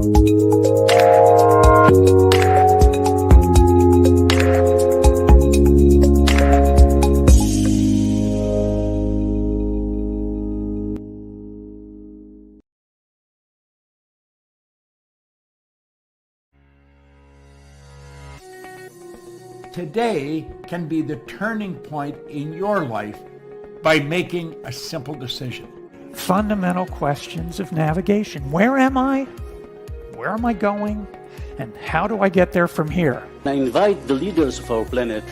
Today can be the turning point in your life by making a simple decision. Fundamental questions of navigation. Where am I? Where am I going? And how do I get there from here? I invite the leaders of our planet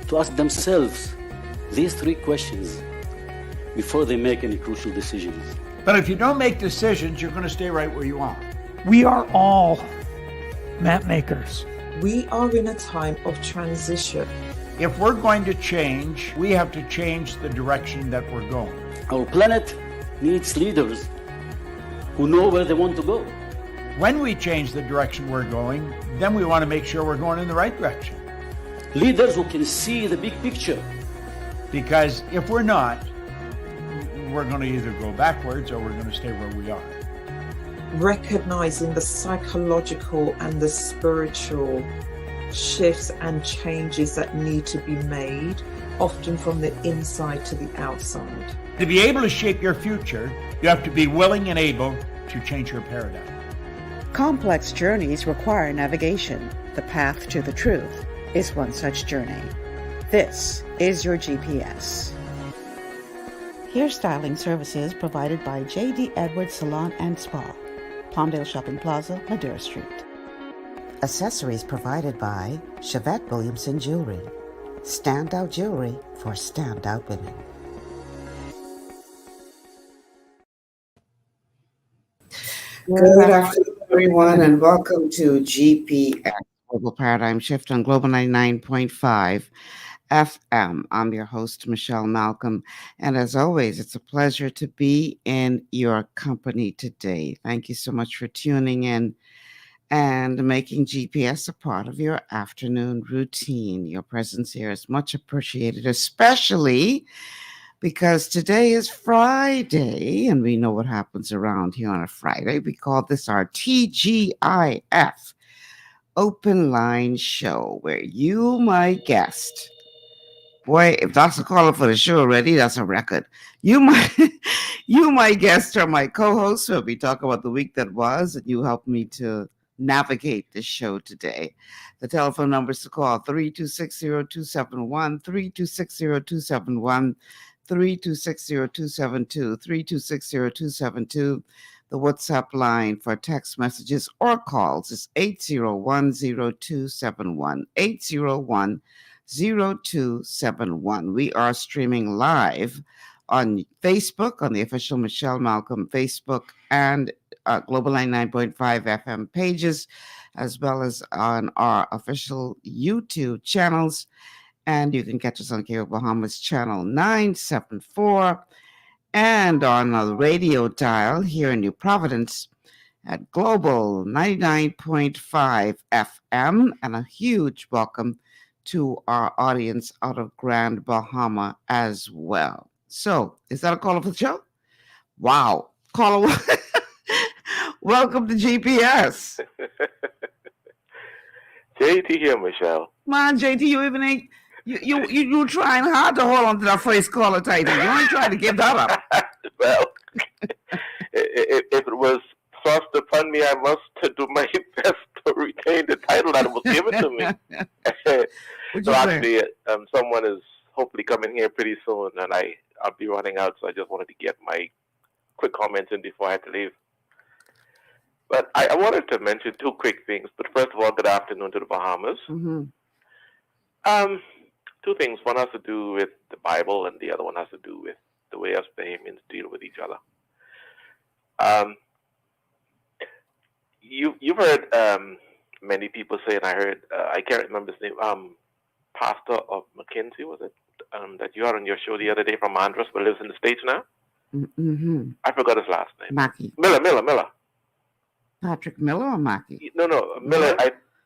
to ask themselves these three questions before they make any crucial decisions. But if you don't make decisions, you're going to stay right where you are. We are all map makers. We are in a time of transition. If we're going to change, we have to change the direction that we're going. Our planet needs leaders who know where they want to go. When we change the direction we're going, then we want to make sure we're going in the right direction. Leaders who can see the big picture. Because if we're not, we're going to either go backwards or we're going to stay where we are. Recognizing the psychological and the spiritual shifts and changes that need to be made, often from the inside to the outside. To be able to shape your future, you have to be willing and able to change your paradigm. Complex journeys require navigation. The path to the truth is one such journey. This is your GPS. Hairstyling services provided by J.D. Edwards Salon and Spa, Palmdale Shopping Plaza, Madera Street. Accessories provided by Chevette Williamson Jewelry. Standout jewelry for standout women. Good afternoon, everyone, and welcome to GPS Global Paradigm Shift on Global 99.5 FM. I'm your host, Michelle Malcolm, and as always, it's a pleasure to be in your company today. Thank you so much for tuning in and making GPS a part of your afternoon routine. Your presence here is much appreciated, especially because today is Friday, and we know what happens around here on a Friday. We call this our TGIF Open Line show, where you, my guest, boy, if that's a caller for the show already, that's a record. You, my guest, are my co-hosts. Where we talk about the week that was, and you help me to navigate this show today. The telephone numbers to call 3260271, 3260271, 3260272, 3260272. The WhatsApp line for text messages or calls is 801-0271, 801-0271. We are streaming live on Facebook, on the official Michelle Malcolm Facebook and Global 99.5 FM pages, as well as on our official YouTube channels. And you can catch us on Cable Bahamas channel 974 and on a radio dial here in New Providence at Global 99.5 FM. And a huge welcome to our audience out of Grand Bahama as well. So, is that a caller for the show? Wow. Caller, welcome to GPS. JT here, Michelle. Come on, JT, you even ain't... You trying hard to hold on to that first caller title. You ain't trying to give that up. Well, if it was thrust upon me, I must do my best to retain the title that was given to me. So actually, someone is hopefully coming here pretty soon, and I'll be running out, so I just wanted to get my quick comments in before I had to leave. But I wanted to mention two quick things. But first of all, good afternoon to the Bahamas. Mm-hmm. Two things. One has to do with the Bible, and the other one has to do with the way us Bahamians deal with each other. You've heard many people say, and I heard, I can't remember his name, Pastor of McKinsey, was it, that you had on your show the other day from Andros, but lives in the States now? Mm-hmm. I forgot his last name. Mackey. Miller. Patrick Miller or Mackey? No, Miller.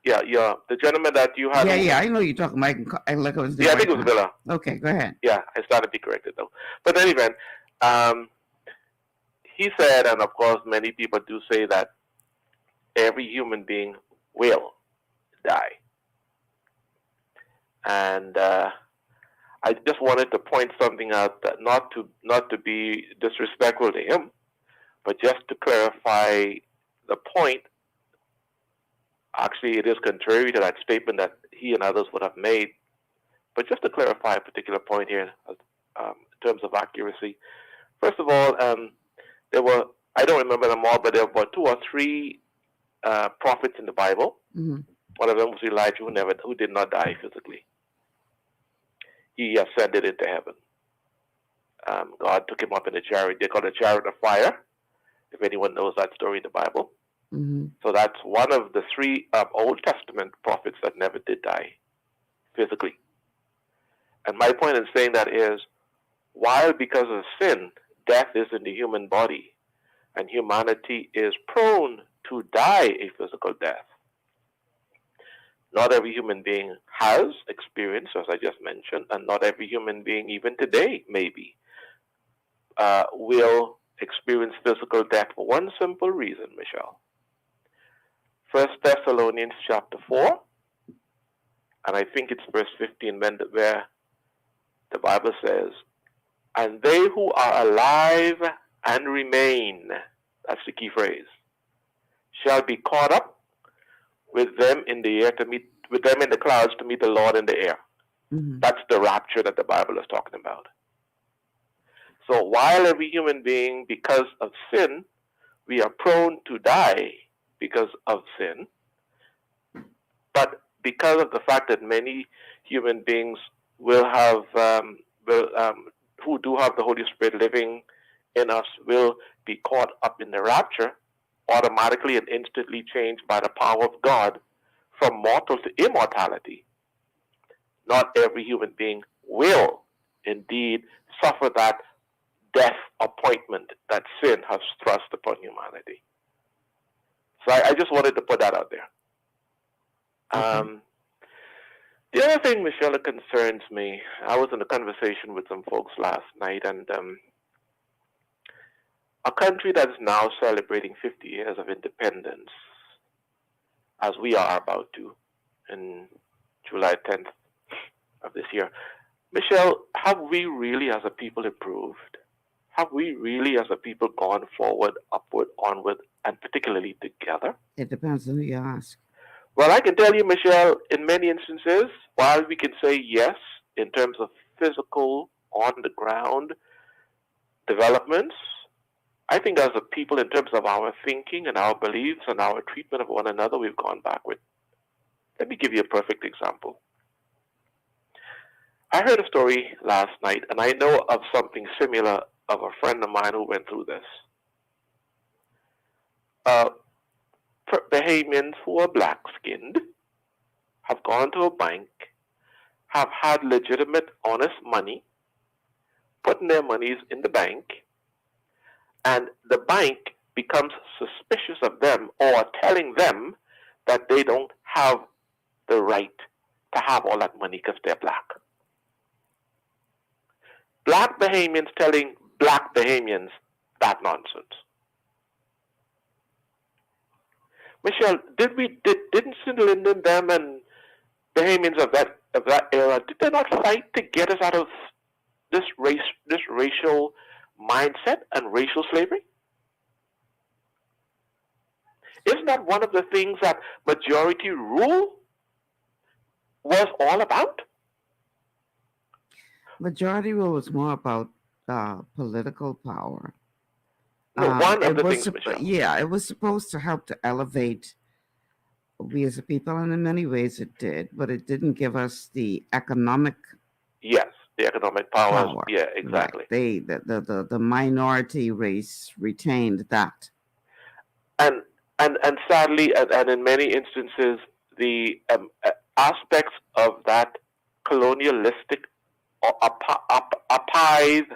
Yeah. The gentleman that you had. Yeah. I know you're talking. Mike. I look at his name. Yeah, I think it was Miller. Okay, go ahead. Yeah, I started to be corrected though. But anyway, he said, and of course, many people do say that every human being will die. And I just wanted to point something out, that not to be disrespectful to him, but just to clarify the point. Actually, it is contrary to that statement that he and others would have made. But just to clarify a particular point here, in terms of accuracy. First of all, there were, I don't remember them all, but there were 2 or 3 prophets in the Bible. Mm-hmm. One of them was Elijah, who did not die physically. He ascended into heaven. God took him up in a chariot. They call it a chariot of fire, if anyone knows that story in the Bible. Mm-hmm. So that's one of the 3 Old Testament prophets that never did die physically. And my point in saying that is, while because of sin, death is in the human body, and humanity is prone to die a physical death, not every human being has experienced, as I just mentioned, and not every human being, even today, maybe, will experience physical death for one simple reason, Michelle. 1 Thessalonians chapter 4, and I think it's verse 15, where the Bible says, and they who are alive and remain, that's the key phrase, shall be caught up with them in the air with them in the clouds to meet the Lord in the air. Mm-hmm. That's the rapture that the Bible is talking about. So while every human being, because of sin, we are prone to die because of sin, but because of the fact that many human beings will have, who do have the Holy Spirit living in us, will be caught up in the rapture, automatically and instantly changed by the power of God from mortal to immortality. Not every human being will indeed suffer that death appointment that sin has thrust upon humanity. So I just wanted to put that out there. Okay. The other thing, Michelle, that concerns me, I was in a conversation with some folks last night, and a country that is now celebrating 50 years of independence, as we are about to, in July 10th of this year. Michelle, have we really as a people improved? Have we really as a people gone forward, upward, onward, and particularly together? It depends on who you ask. Well, I can tell you, Michelle, in many instances, while we can say yes in terms of physical, on-the-ground developments, I think as a people, in terms of our thinking and our beliefs and our treatment of one another, we've gone backward. Let me give you a perfect example. I heard a story last night, and I know of something similar of a friend of mine who went through this. Bahamians who are black-skinned have gone to a bank, have had legitimate, honest money, putting their monies in the bank, and the bank becomes suspicious of them or telling them that they don't have the right to have all that money because they're black. Black Bahamians telling black Bahamians that nonsense. Michelle, didn't St. Lyndon, them and Bahamians of that era, did they not fight to get us out of this racial mindset and racial slavery? Isn't that one of the things that majority rule was all about? Majority rule was more about political power. No, one of the things, yeah, it was supposed to help to elevate we as a people, and in many ways it did, but it didn't give us the economic. Yes, the economic power. Yeah, exactly. Right. The minority race retained that. And sadly, and in many instances, the aspects of that colonialistic or apartheid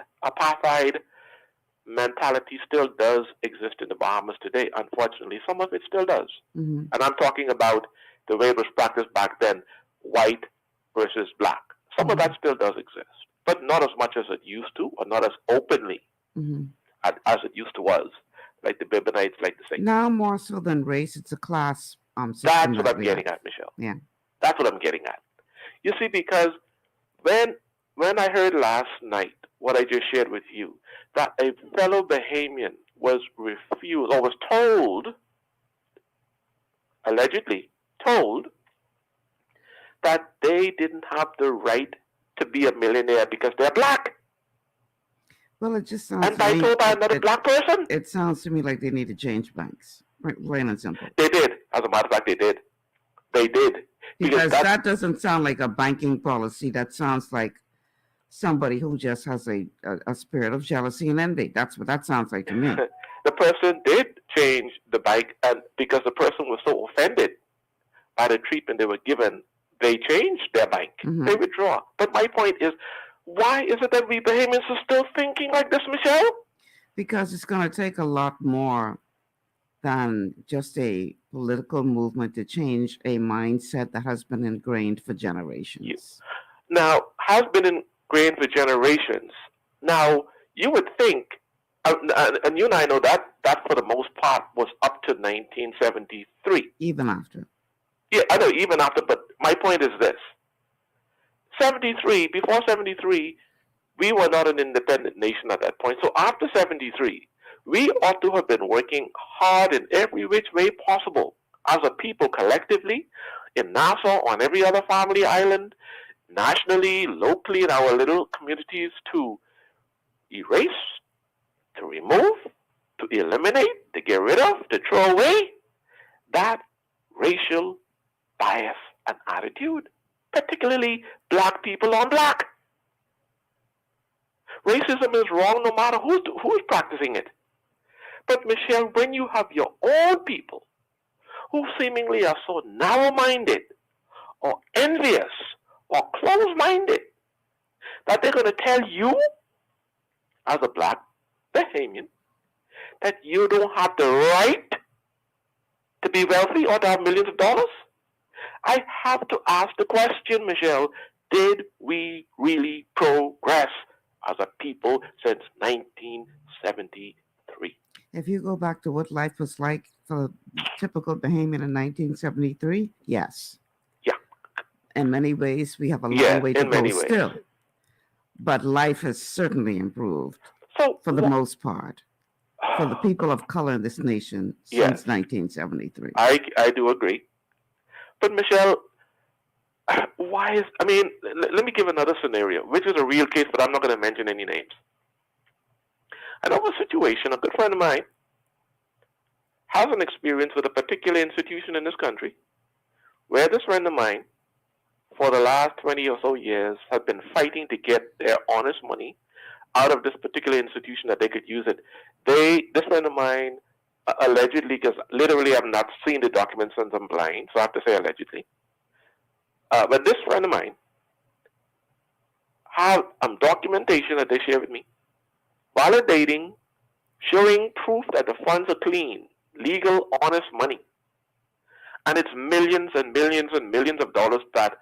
mentality still does exist in the Bahamas today. Unfortunately, some of it still does. Mm-hmm. And I'm talking about the way it was practiced back then, white versus black. Some of that still does exist, but not as much as it used to, or not as openly as it used to was. like the Bibbonites like to say. Now more so than race, it's a class system. That's what I'm getting at, Michelle. Yeah. That's what I'm getting at. You see, because when I heard last night what I just shared with you, that a fellow Bahamian was refused or was told, allegedly told, that they didn't have the right to be a millionaire because they're black. Well, it just sounds. And I told by another black person. It sounds to me like they need to change banks, right? Plain and simple. They did. As a matter of fact, they did. They did. Because that doesn't sound like a banking policy. That sounds like somebody who just has a spirit of jealousy and envy. That's what that sounds like to me. The person did change the bank, and because the person was so offended by the treatment they were given, they changed their bank. Mm-hmm. They withdraw. But my point is, why is it that we Bahamians are still thinking like this, Michelle? Because it's going to take a lot more than just a political movement to change a mindset that has been ingrained for generations. Yes. Now, has been ingrained for generations. Now, you would think, and you and I know that for the most part was up to 1973. Even after. Yeah, I know, even after, but my point is this. Before 73, we were not an independent nation at that point. So after 73, we ought to have been working hard in every which way possible as a people collectively, in Nassau, on every other family island, nationally, locally, in our little communities, to erase, to remove, to eliminate, to get rid of, to throw away that racial bias and attitude, particularly black people on black. Racism is wrong no matter who's practicing it. But Michelle, when you have your own people who seemingly are so narrow-minded or envious or close-minded that they're going to tell you, as a black Bahamian, that you don't have the right to be wealthy or to have millions of dollars, I have to ask the question, Michelle, did we really progress as a people since 1973? If you go back to what life was like for a typical Bahamian in 1973, yes. Yeah. In many ways, we have a long way to go still. But life has certainly improved for the most part for the people of color in this nation since 1973. I do agree. But Michelle, let me give another scenario, which is a real case, but I'm not going to mention any names. I know a situation, a good friend of mine has an experience with a particular institution in this country where this friend of mine, for the last 20 or so years, have been fighting to get their honest money out of this particular institution that they could use it. This friend of mine, allegedly, because literally I've not seen the documents since I'm blind, so I have to say allegedly. But this friend of mine have documentation that they share with me, validating, showing proof that the funds are clean, legal, honest money. And it's millions and millions and millions of dollars that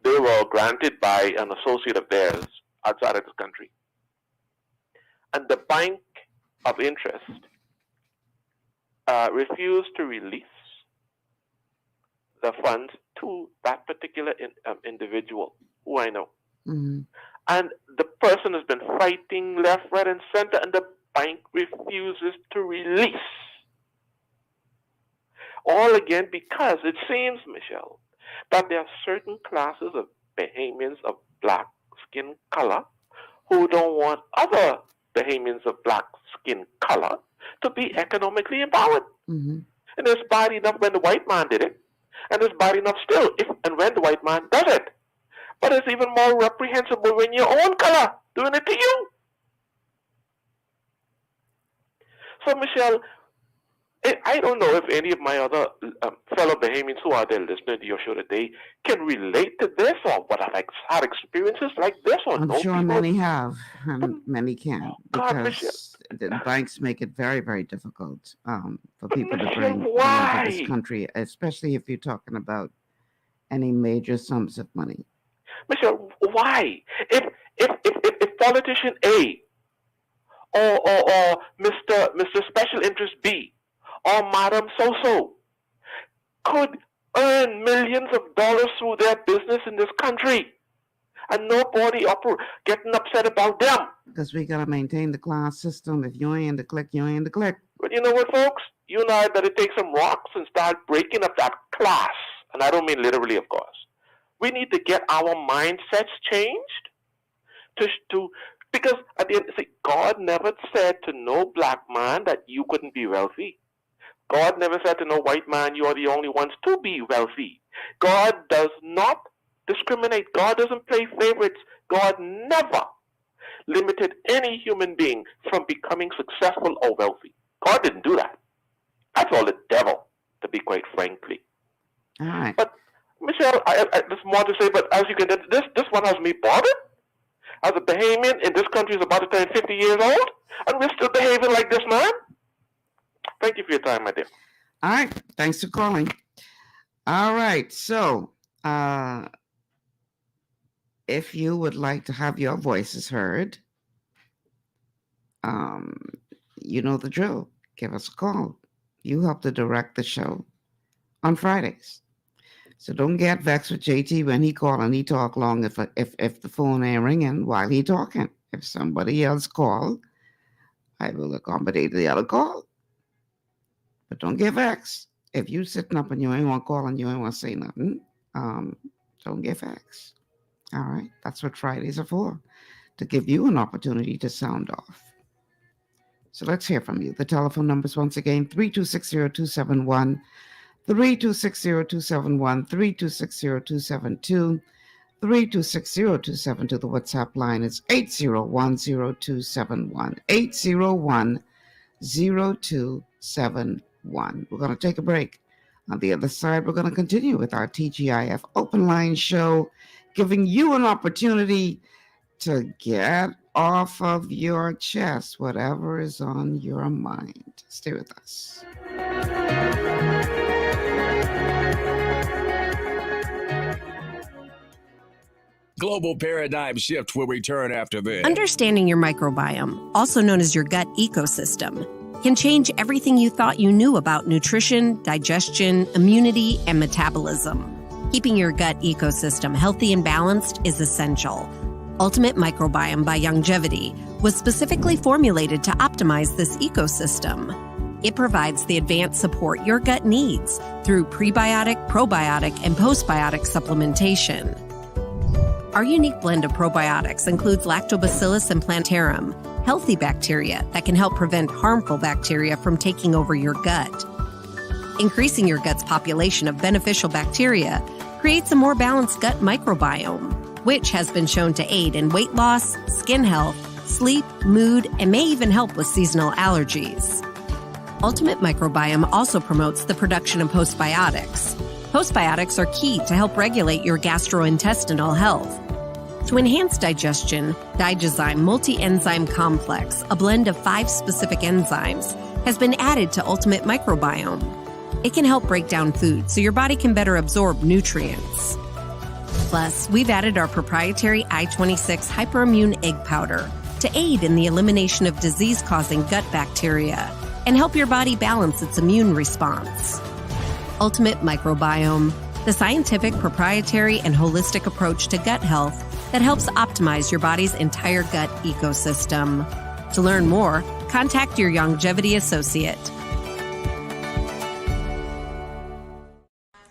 they were granted by an associate of theirs outside of this country. And the bank of interest refused to release the funds to that particular individual who I know. Mm-hmm. And the person has been fighting left, right, and center, and the bank refuses to release. All again because it seems, Michelle, that there are certain classes of Bahamians of black skin color who don't want other Bahamians of black skin color to be economically empowered. Mm-hmm. And it's bad enough when the white man did it, and it's bad enough still if and when the white man does it. But it's even more reprehensible when your own color doing it to you. So, Michelle, I don't know if any of my other fellow Bahamians who are there listening to your show today can relate to this or what have had experiences like this. Or I'm sure people. Many have, and many can, because the banks make it very, very difficult for people to bring money to this country, especially if you're talking about any major sums of money. Michelle, why? If politician A or Mr. Special Interest B or Madam So-So could earn millions of dollars through their business in this country, and nobody getting upset about them. Because we got to maintain the class system. If you ain't in the clique, you ain't in the clique. But you know what, folks? You and I better take some rocks and start breaking up that class. And I don't mean literally, of course. We need to get our mindsets changed because at the end, see, God never said to no black man that you couldn't be wealthy. God never said to no white man, you are the only ones to be wealthy. God does not discriminate. God doesn't play favorites. God never limited any human being from becoming successful or wealthy. God didn't do that. That's all the devil, to be quite frankly. All right. But, Michelle, there's more to say, but as you can, this one has me bothered. As a Bahamian in this country is about to turn 50 years old, and we're still behaving like this, man. Thank you for your time, my dear. All right. Thanks for calling. All right. So, if you would like to have your voices heard, you know the drill. Give us a call. You help to direct the show on Fridays. So don't get vexed with JT when he call and he talk long if the phone ain't ringing while he talking. If somebody else call, I will accommodate the other call. But don't get vexed. If you sitting up and you ain't want to call and you ain't want to say nothing, don't get vexed. All right. That's what Fridays are for, to give you an opportunity to sound off. So let's hear from you. The telephone numbers once again, 3260271, 3260271, 3260272, 3260272. The WhatsApp line is 8010271, 8010271. We're going to take a break. On the other side, we're going to continue with our TGIF Open Line show, giving you an opportunity to get off of your chest whatever is on your mind. Stay with us. Global Paradigm Shift will return after this. Understanding your microbiome, also known as your gut ecosystem, can change everything you thought you knew about nutrition, digestion, immunity, and metabolism. Keeping your gut ecosystem healthy and balanced is essential. Ultimate Microbiome by Longevity was specifically formulated to optimize this ecosystem. It provides the advanced support your gut needs through prebiotic, probiotic, and postbiotic supplementation. Our unique blend of probiotics includes Lactobacillus and Plantarum, healthy bacteria that can help prevent harmful bacteria from taking over your gut. Increasing your gut's population of beneficial bacteria creates a more balanced gut microbiome, which has been shown to aid in weight loss, skin health, sleep, mood, and may even help with seasonal allergies. Ultimate Microbiome also promotes the production of postbiotics. Postbiotics are key to help regulate your gastrointestinal health. To enhance digestion, Digizyme Multi-Enzyme Complex, a blend of 5 specific enzymes, has been added to Ultimate Microbiome. It can help break down food so your body can better absorb nutrients. Plus, we've added our proprietary I-26 hyperimmune egg powder to aid in the elimination of disease-causing gut bacteria and help your body balance its immune response. Ultimate Microbiome, the scientific, proprietary, and holistic approach to gut health that helps optimize your body's entire gut ecosystem. To learn more, contact your Longevity associate.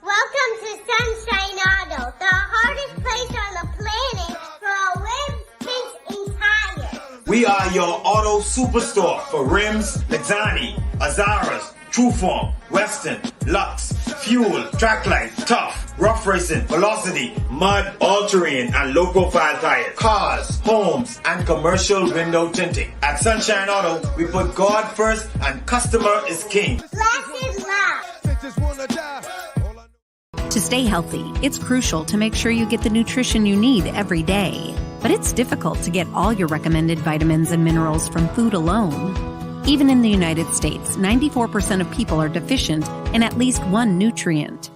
Welcome to Sunshine Auto, the hardest place on the planet for a rim fix and tires. We are your auto superstore for rims, Lexani, Azaras, Trueform, Western, Lux, Fuel, Trackline, Tough, Rough Racing, Velocity, Mud, All-Terrain, and low-profile tires, cars, homes, and commercial window tinting. At Sunshine Auto, we put God first and customer is king. Blessed love. To stay healthy, it's crucial to make sure you get the nutrition you need every day. But it's difficult to get all your recommended vitamins and minerals from food alone. Even in the United States, 94% of people are deficient in at least one nutrient.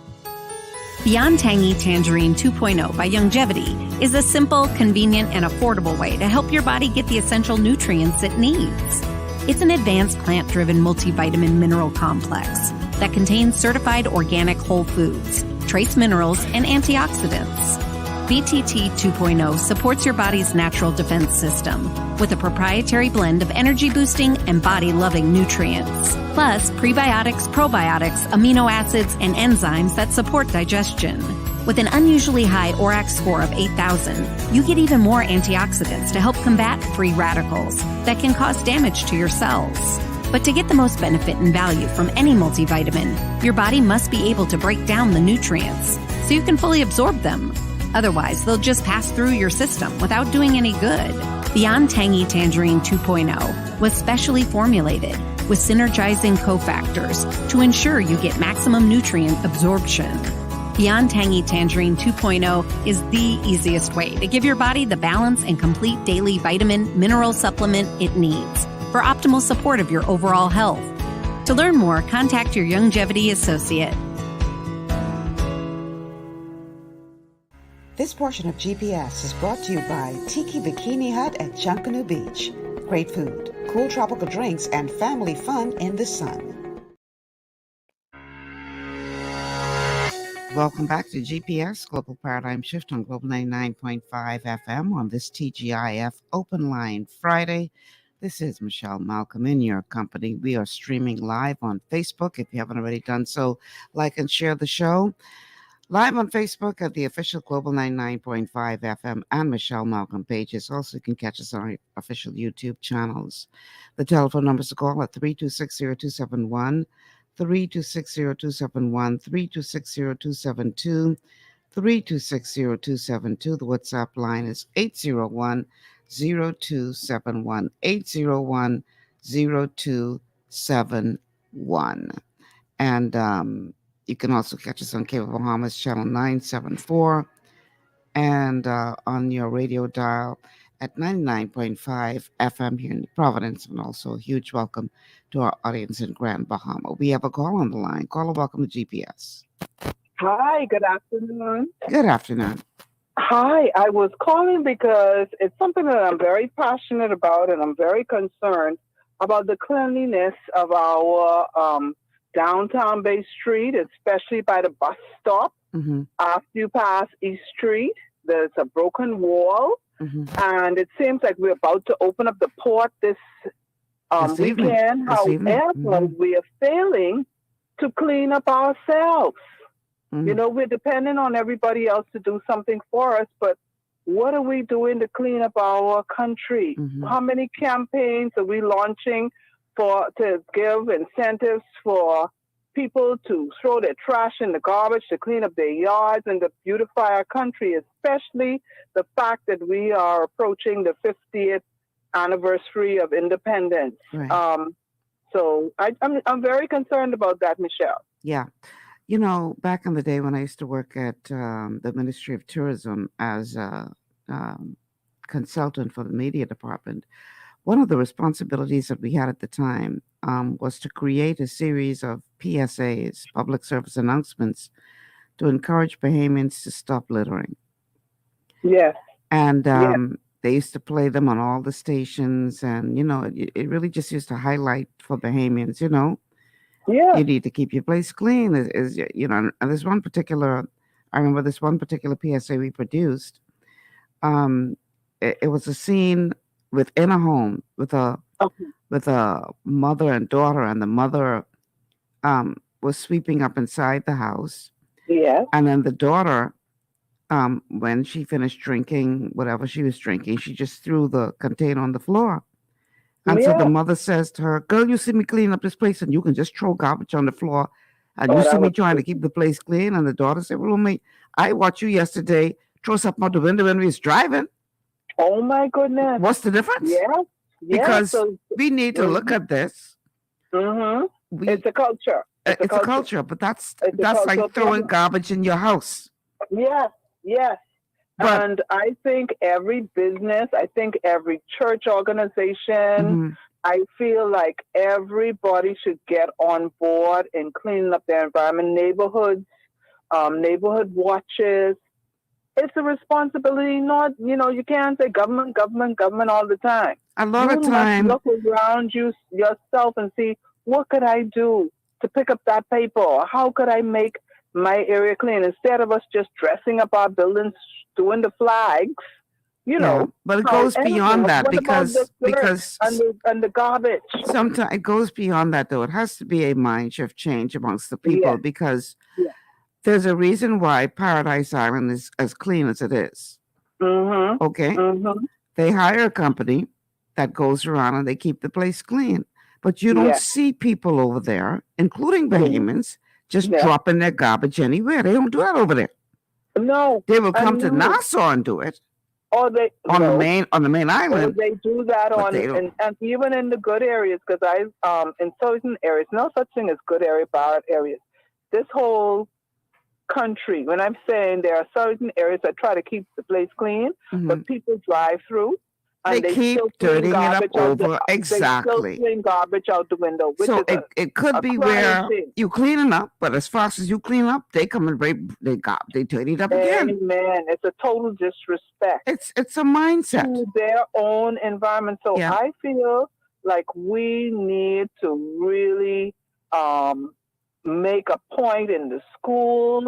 Beyond Tangy Tangerine 2.0 by Longevity is a simple, convenient, and affordable way to help your body get the essential nutrients it needs. It's an advanced plant-driven multivitamin mineral complex that contains certified organic whole foods, trace minerals, and antioxidants. BTT 2.0 supports your body's natural defense system with a proprietary blend of energy-boosting and body-loving nutrients, plus prebiotics, probiotics, amino acids, and enzymes that support digestion. With an unusually high ORAC score of 8,000, you get even more antioxidants to help combat free radicals that can cause damage to your cells. But to get the most benefit and value from any multivitamin, your body must be able to break down the nutrients so you can fully absorb them. Otherwise, they'll just pass through your system without doing any good. Beyond Tangy Tangerine 2.0 was specially formulated with synergizing cofactors to ensure you get maximum nutrient absorption. Beyond Tangy Tangerine 2.0 is the easiest way to give your body the balance and complete daily vitamin mineral supplement it needs for optimal support of your overall health. To learn more, contact your Longevity associate. This portion of GPS is brought to you by Tiki Bikini Hut at Junkanoo Beach. Great food, cool tropical drinks, and family fun in the sun. Welcome back to GPS Global Paradigm Shift on Global 99.5 FM on this TGIF Open Line Friday. This is Michelle Malcolm in your company. We are streaming live on Facebook. If you haven't already done so, like and share the show. Live on Facebook at the official Global 99.5 FM and Michelle Malcolm pages. Also, you can catch us on our official YouTube channels. The telephone numbers to call at 3260271, 3260271, 3260272, 3260272. The WhatsApp line is 801-0271, 801-0271. And you can also catch us on Cable Bahamas Channel 974 and on your radio dial at 99.5 FM here in Providence. And also a huge welcome to our audience in Grand Bahama. We have a call on the line. Caller, welcome to GPS. Hi, good afternoon. Good afternoon. Hi, I was calling because it's something that I'm very passionate about, and I'm very concerned about the cleanliness of our downtown Bay Street, especially by the bus stop. Mm-hmm. After you pass East Street, there's a broken wall, and it seems like we're about to open up the port this weekend. However, we are failing to clean up ourselves. You know, we're depending on everybody else to do something for us, but what are we doing to clean up our country? How many campaigns are we launching to give incentives for people to throw their trash in the garbage, to clean up their yards, and to beautify our country, especially the fact that we are approaching the 50th anniversary of independence. Right. So I'm very concerned about that, Michelle. Yeah. You know, back in the day when I used to work at the Ministry of Tourism as a consultant for the media department, one of the responsibilities that we had at the time was to create a series of PSAs, public service announcements, to encourage Bahamians to stop littering. Yes. And they used to play them on all the stations. And, you know, it really just used to highlight for Bahamians, you know, you need to keep your place clean. You know, and there's one particular, I remember this one particular PSA we produced. It was a scene within a home with a mother and daughter, and the mother was sweeping up inside the house. Yeah. And then the daughter, when she finished drinking whatever she was drinking, she just threw the container on the floor. And so the mother says to her, "Girl, you see me clean up this place, and you can just throw garbage on the floor, and you see me trying to keep the place clean." And the daughter said, "Roommate, I watched you yesterday throw something out the window when we was driving." Oh my goodness! What's the difference? Yeah, because we need to look at this. It's a culture. It's a culture, but that's like throwing garbage in your house. Yes, yes. And I think every business, I think every church organization, I feel like everybody should get on board in cleaning up their environment, neighborhoods, neighborhood watches. It's a responsibility. Not, you can't say government, government, government all the time. A lot of time, look around yourself and see, what could I do to pick up that paper? Or how could I make my area clean instead of us just dressing up our buildings, doing the flags? But it goes beyond that because and the garbage. Sometimes it goes beyond that, though. It has to be a mind shift change amongst the people because there's a reason why Paradise Island is as clean as it is. Mm-hmm. Okay, they hire a company that goes around and they keep the place clean, but you don't see people over there, including Bahamians, just dropping their garbage anywhere. They don't do that over there. No, they will come to Nassau and do it. Or they on the main island. Or they do that and even in the good areas, because in certain areas, no such thing as good area, bad areas. This whole country, when I'm saying there are certain areas that try to keep the place clean, but people drive through. And they keep dirtying it up over. Exactly. They still clean garbage out the window. Which so is it could be where you cleaning up, but as fast as you clean up, they come and they dirty it up again. Amen. It's a total disrespect. It's a mindset to their own environment. So I feel like we need to really make a point in the schools.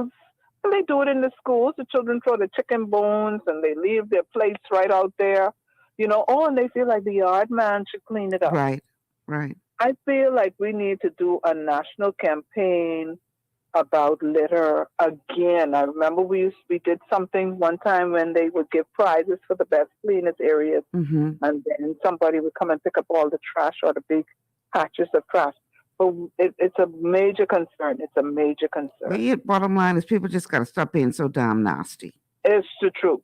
And they do it in the schools. The children throw the chicken bones and they leave their plates right out there. And they feel like the yard man should clean it up. Right. I feel like we need to do a national campaign about litter again. I remember we did something one time when they would give prizes for the best cleanest areas, and then somebody would come and pick up all the trash or the big patches of trash. But it's a major concern. It's a major concern. But bottom line is people just got to stop being so damn nasty. It's the truth.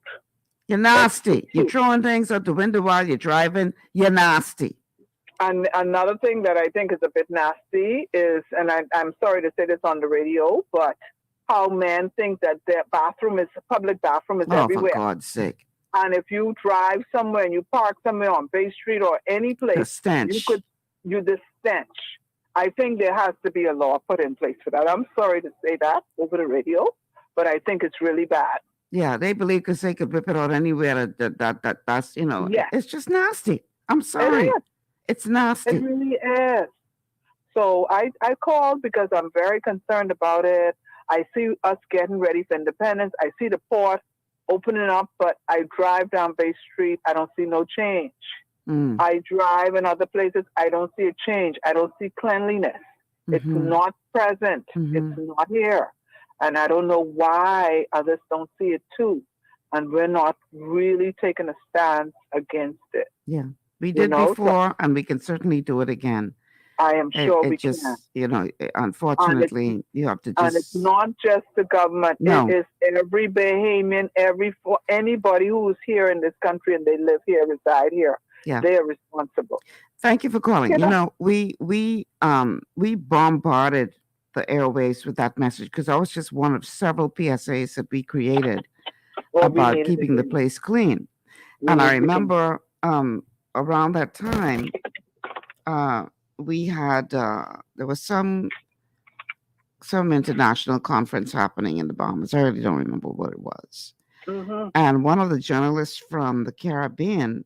You're nasty. You're throwing things out the window while you're driving. You're nasty. And another thing that I think is a bit nasty is, and I'm sorry to say this on the radio, but how men think that their public bathroom is everywhere. For God's sake. And if you drive somewhere and you park somewhere on Bay Street or any place, the stench. The stench. I think there has to be a law put in place for that. I'm sorry to say that over the radio, but I think it's really bad. Yeah, they believe because they could rip it out anywhere that's it's just nasty. I'm sorry. It's nasty. It really is. So I called because I'm very concerned about it. I see us getting ready for independence. I see the port opening up, but I drive down Bay Street. I don't see no change. I drive in other places. I don't see a change. I don't see cleanliness. It's not present. It's not here. And I don't know why others don't see it too. And we're not really taking a stance against it. Yeah, we did before, and we can certainly do it again. I am sure we just, can. Unfortunately, you have to just... And it's not just the government. No. It is every Bahamian, anybody who's here in this country and they live here, reside here. Yeah. They are responsible. Thank you for calling. We bombarded the airwaves with that message because that was just one of several PSAs that we created about keeping the place clean. And I remember around that time, we had there was some international conference happening in the Bahamas. I really don't remember what it was. And one of the journalists from the Caribbean,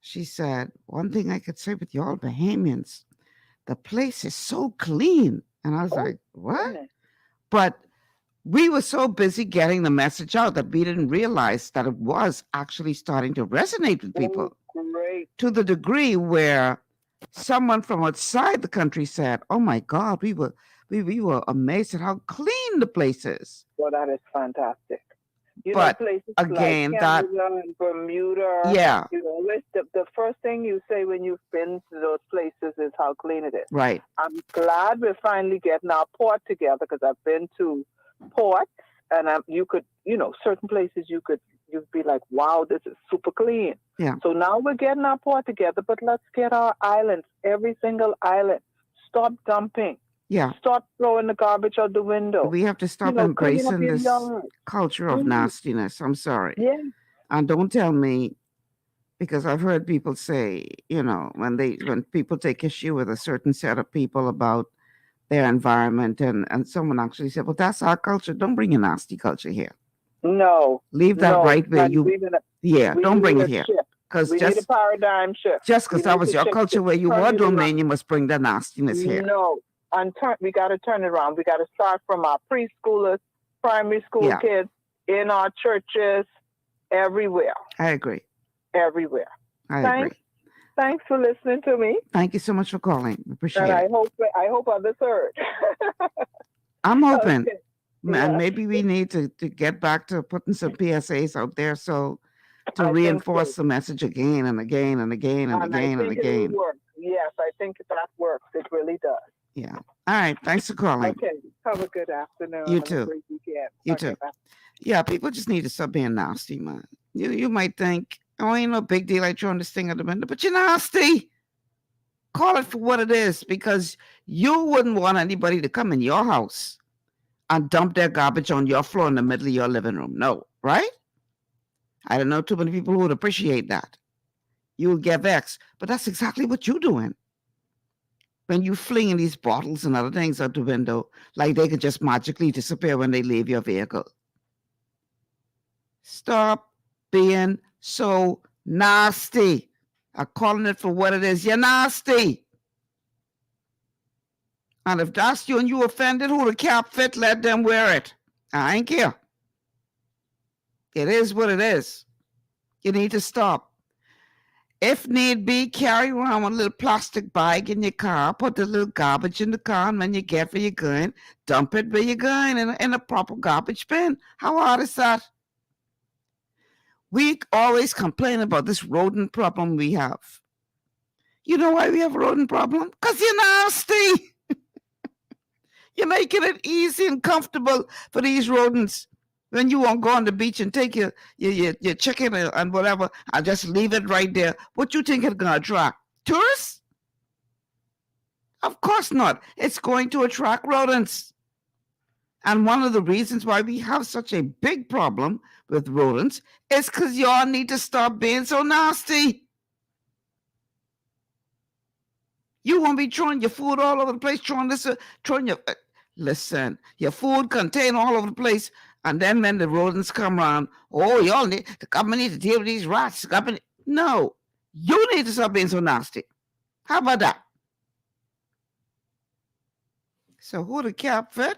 she said, one thing I could say with y'all Bahamians, the place is so clean. And I was like, what? Goodness. But we were so busy getting the message out that we didn't realize that it was actually starting to resonate with people to the degree where someone from outside the country said, oh my God, we were amazed at how clean the place is. Well, that is fantastic. But again, like Canada and Bermuda, the first thing you say when you've been to those places is how clean it is. Right. I'm glad we're finally getting our port together because I've been to ports and certain places you'd be like, wow, this is super clean. Yeah. So now we're getting our port together, but let's get our islands, every single island. Stop dumping. Yeah. Stop throwing the garbage out the window. We have to stop embracing this culture of nastiness. I'm sorry. Yeah. And don't tell me, because I've heard people say, when people take issue with a certain set of people about their environment. And someone actually said, well, that's our culture. Don't bring a nasty culture here. No. Leave that right where you, don't bring it here. Because we need a paradigm shift. Just because that was your culture where you were domain, you must bring that nastiness here. No. We got to turn it around. We got to start from our preschoolers, primary school kids, in our churches, everywhere. I agree. Everywhere. I agree. Thanks for listening to me. Thank you so much for calling. Appreciate it. I hope others heard. I'm hoping. Okay. And maybe we need to get back to putting some PSAs out there to reinforce the message again and again and again and again and again. It will work. Yes, I think that works. It really does. Yeah. All right. Thanks for calling. Okay. Have a good afternoon. You too. A great weekend. You too. Yeah, people just need to stop being nasty, man. You might think, oh, ain't no big deal. I throwing this thing out the window, but you're nasty. Call it for what it is, because you wouldn't want anybody to come in your house and dump their garbage on your floor in the middle of your living room. No, right? I don't know too many people who would appreciate that. You would get vexed, but that's exactly what you're doing. When you flinging these bottles and other things out the window, like they could just magically disappear when they leave your vehicle. Stop being so nasty. I'm calling it for what it is. You're nasty. And if that's you and you offended, who the cap fit, let them wear it. I ain't care. It is what it is. You need to stop. If need be, carry around a little plastic bag in your car, put the little garbage in the car, and when you get where you're going, dump it where you're going in a proper garbage bin. How hard is that? We always complain about this rodent problem we have. You know why we have a rodent problem? Because you're nasty. You're making it easy and comfortable for these rodents. When you won't go on the beach and take your chicken and whatever and just leave it right there, what you think it's going to attract? Tourists? Of course not. It's going to attract rodents. And one of the reasons why we have such a big problem with rodents is because y'all need to stop being so nasty. You won't be throwing your food all over the place, throwing your... Listen, your food contained all over the place, and then when the rodents come around, oh, the government needs to deal with these rats. No, you need to stop being so nasty. How about that? So who the cap fit?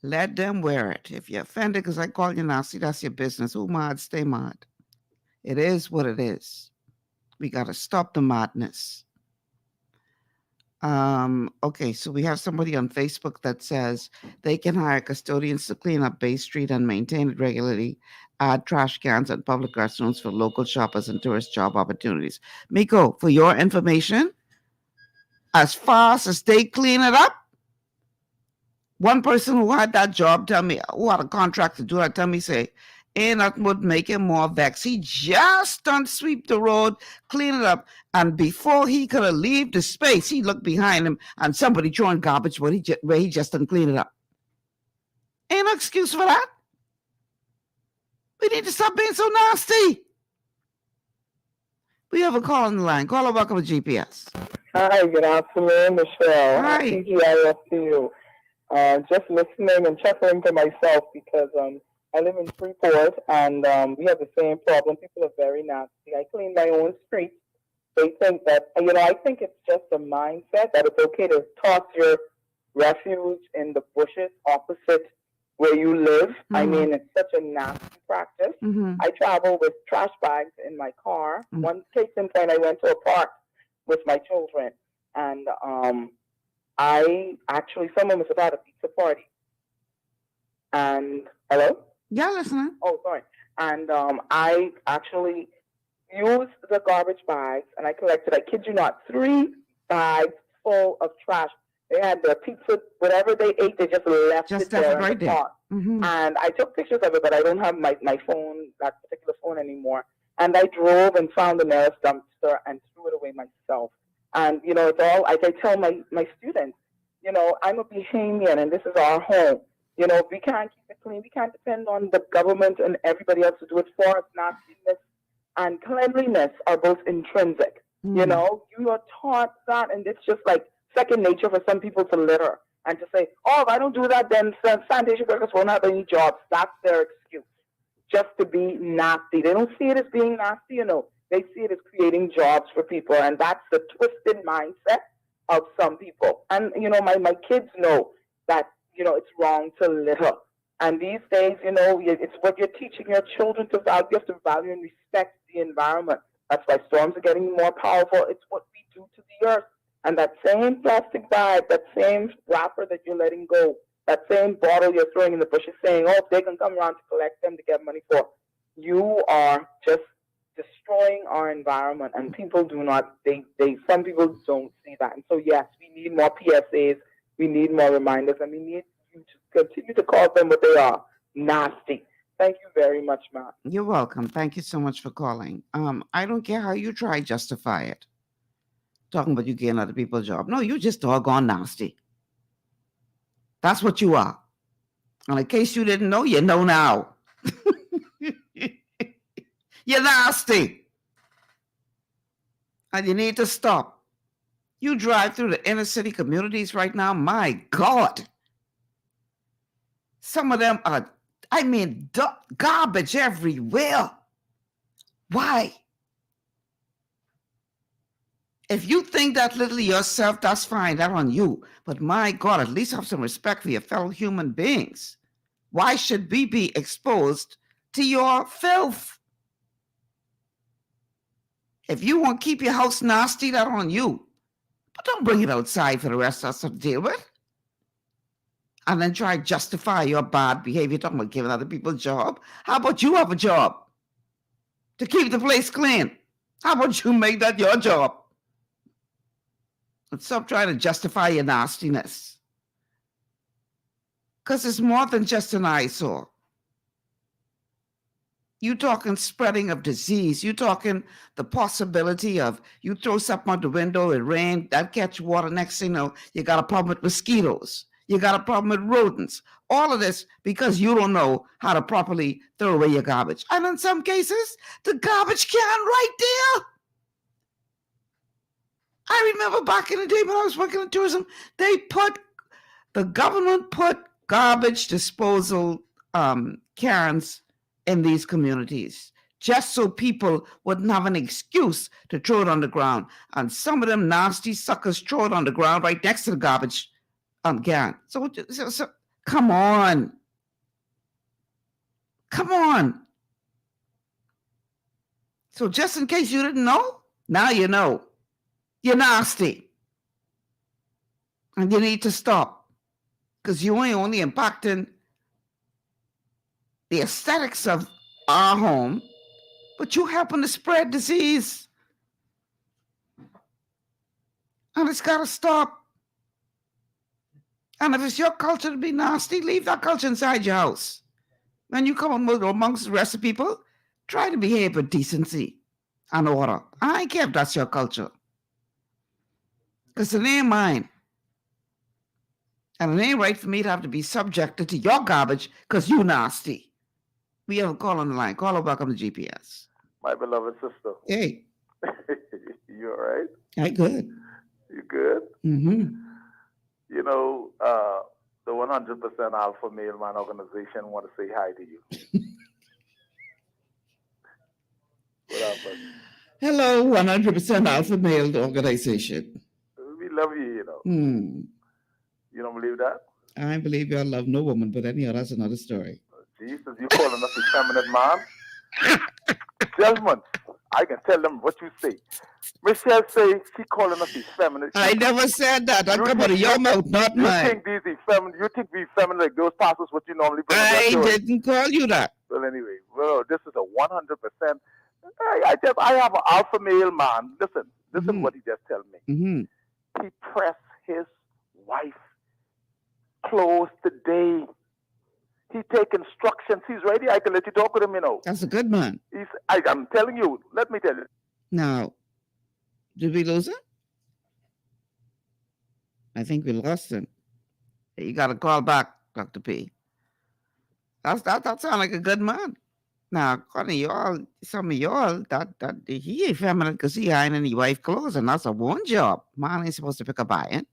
Let them wear it. If you're offended because I call you nasty, that's your business. Who mad, stay mad. It is what it is. We got to stop the madness. Okay, so we have somebody on Facebook that says they can hire custodians to clean up Bay Street and maintain it regularly, add trash cans at public restrooms for local shoppers and tourist job opportunities. Miko, for your information, as fast as they clean it up, one person who had that job tell me, who had a contract to do that, tell me, say, ain't nothing would make him more vexed. He just done sweep the road, clean it up, and before he could have leave the space, he looked behind him and somebody throwing garbage where he just done clean it up. Ain't no excuse for that. We need to stop being so nasty. We have a call on the line. Caller, welcome to GPS. Hi, good afternoon, Michelle. Hi. TGIF to you. Just listening and chuckling to myself because I live in Freeport and we have the same problem. People are very nasty. I clean my own streets. They think that, I think it's just a mindset that it's okay to toss your refuge in the bushes opposite where you live. Mm-hmm. I mean, it's such a nasty practice. Mm-hmm. I travel with trash bags in my car. Mm-hmm. One case in point, I went to a park with my children and someone was about a pizza party. And, hello? Yeah, listening. Oh, sorry. And I actually used the garbage bags and I collected, I kid you not, 3 bags full of trash. They had their pizza, whatever they ate, they just left it there right there. Mm-hmm. And I took pictures of it, but I don't have my phone, that particular phone anymore. And I drove and found the nearest dumpster and threw it away myself. And, it's all, like I tell my students, I'm a Bahamian and this is our home. We can't keep it clean. We can't depend on the government and everybody else to do it for us. Nastiness and cleanliness are both intrinsic. Mm. You are taught that, and it's just like second nature for some people to litter and to say, oh, if I don't do that, then sanitation workers won't have any jobs. That's their excuse, just to be nasty. They don't see it as being nasty, They see it as creating jobs for people, and that's the twisted mindset of some people. And, my kids know that, it's wrong to litter. And these days, it's what you're teaching your children to value. You have to value and respect the environment. That's why storms are getting more powerful. It's what we do to the earth. And that same plastic bag, that same wrapper that you're letting go, that same bottle you're throwing in the bush, you're saying, oh, they can come around to collect them to get money for. You are just destroying our environment, and people do not, some people don't see that. And so, yes, we need more PSAs, we need more reminders, and we need you to continue to call them what they are, nasty. Thank you very much, Matt. You're welcome. Thank you so much for calling. I don't care how you try to justify it. Talking about you getting other people a job. No, you're just doggone nasty. That's what you are. And in case you didn't know, you know now. You're nasty. And you need to stop. You drive through the inner city communities right now, my God. Some of them are, garbage everywhere. Why? If you think that little yourself, that's fine, that's on you. But my God, at least have some respect for your fellow human beings. Why should we be exposed to your filth? If you want to keep your house nasty, that's on you. But don't bring it outside for the rest of us to deal with. And then try to justify your bad behavior, talking about giving other people a job. How about you have a job to keep the place clean? How about you make that your job? And stop trying to justify your nastiness. Because it's more than just an eyesore. You talking spreading of disease. You talking the possibility of you throw something out the window, it rain, that catch water. Next thing you know, you got a problem with mosquitoes. You got a problem with rodents. All of this because you don't know how to properly throw away your garbage. And in some cases, the garbage can right there. I remember back in the day when I was working in tourism, the government put garbage disposal cans in these communities just so people wouldn't have an excuse to throw it on the ground. And some of them nasty suckers throw it on the ground right next to the garbage can. So come on. Come on. So just in case you didn't know, now you know. You're nasty. And you need to stop. Because you ain't only impacting the aesthetics of our home, but you happen to spread disease. And it's got to stop. And if it's your culture to be nasty, leave that culture inside your house. When you come amongst the rest of people, try to behave with decency and order. I don't care if that's your culture. Because it ain't mine. And it ain't right for me to have to be subjected to your garbage because you nasty. We have a call on the line. Caller, welcome to GPS. My beloved sister. Hey. You all right? Hey, good. You good? Mm-hmm. You know, the 100% Alpha Male Man organization want to say hi to you. What happened? Hello, 100% Alpha Male organization. We love you, you know. You don't believe that? I believe you love no woman, but anyhow, that's another story. Jesus, you calling us effeminate, man? Gentlemen, I can tell them what you say. Michelle say she calling us effeminate. I never said that. That come out of your mouth, not mine. You think we effeminate like those passes what you normally bring? I didn't call you that. Well, anyway, this is a 100%. I have an alpha male man. Listen what he just tell me. He pressed his wife clothes today. He take instructions. He's ready. I can let you talk with him, you know. That's a good man. I'm telling you. Let me tell you. Now, did we lose him? I think we lost him. You got to call back, Dr. P. That sounds like a good man. Now, according to y'all, some of y'all, that he effeminate because he ironing his wife clothes, and that's a one job. Man ain't supposed to pick up iron.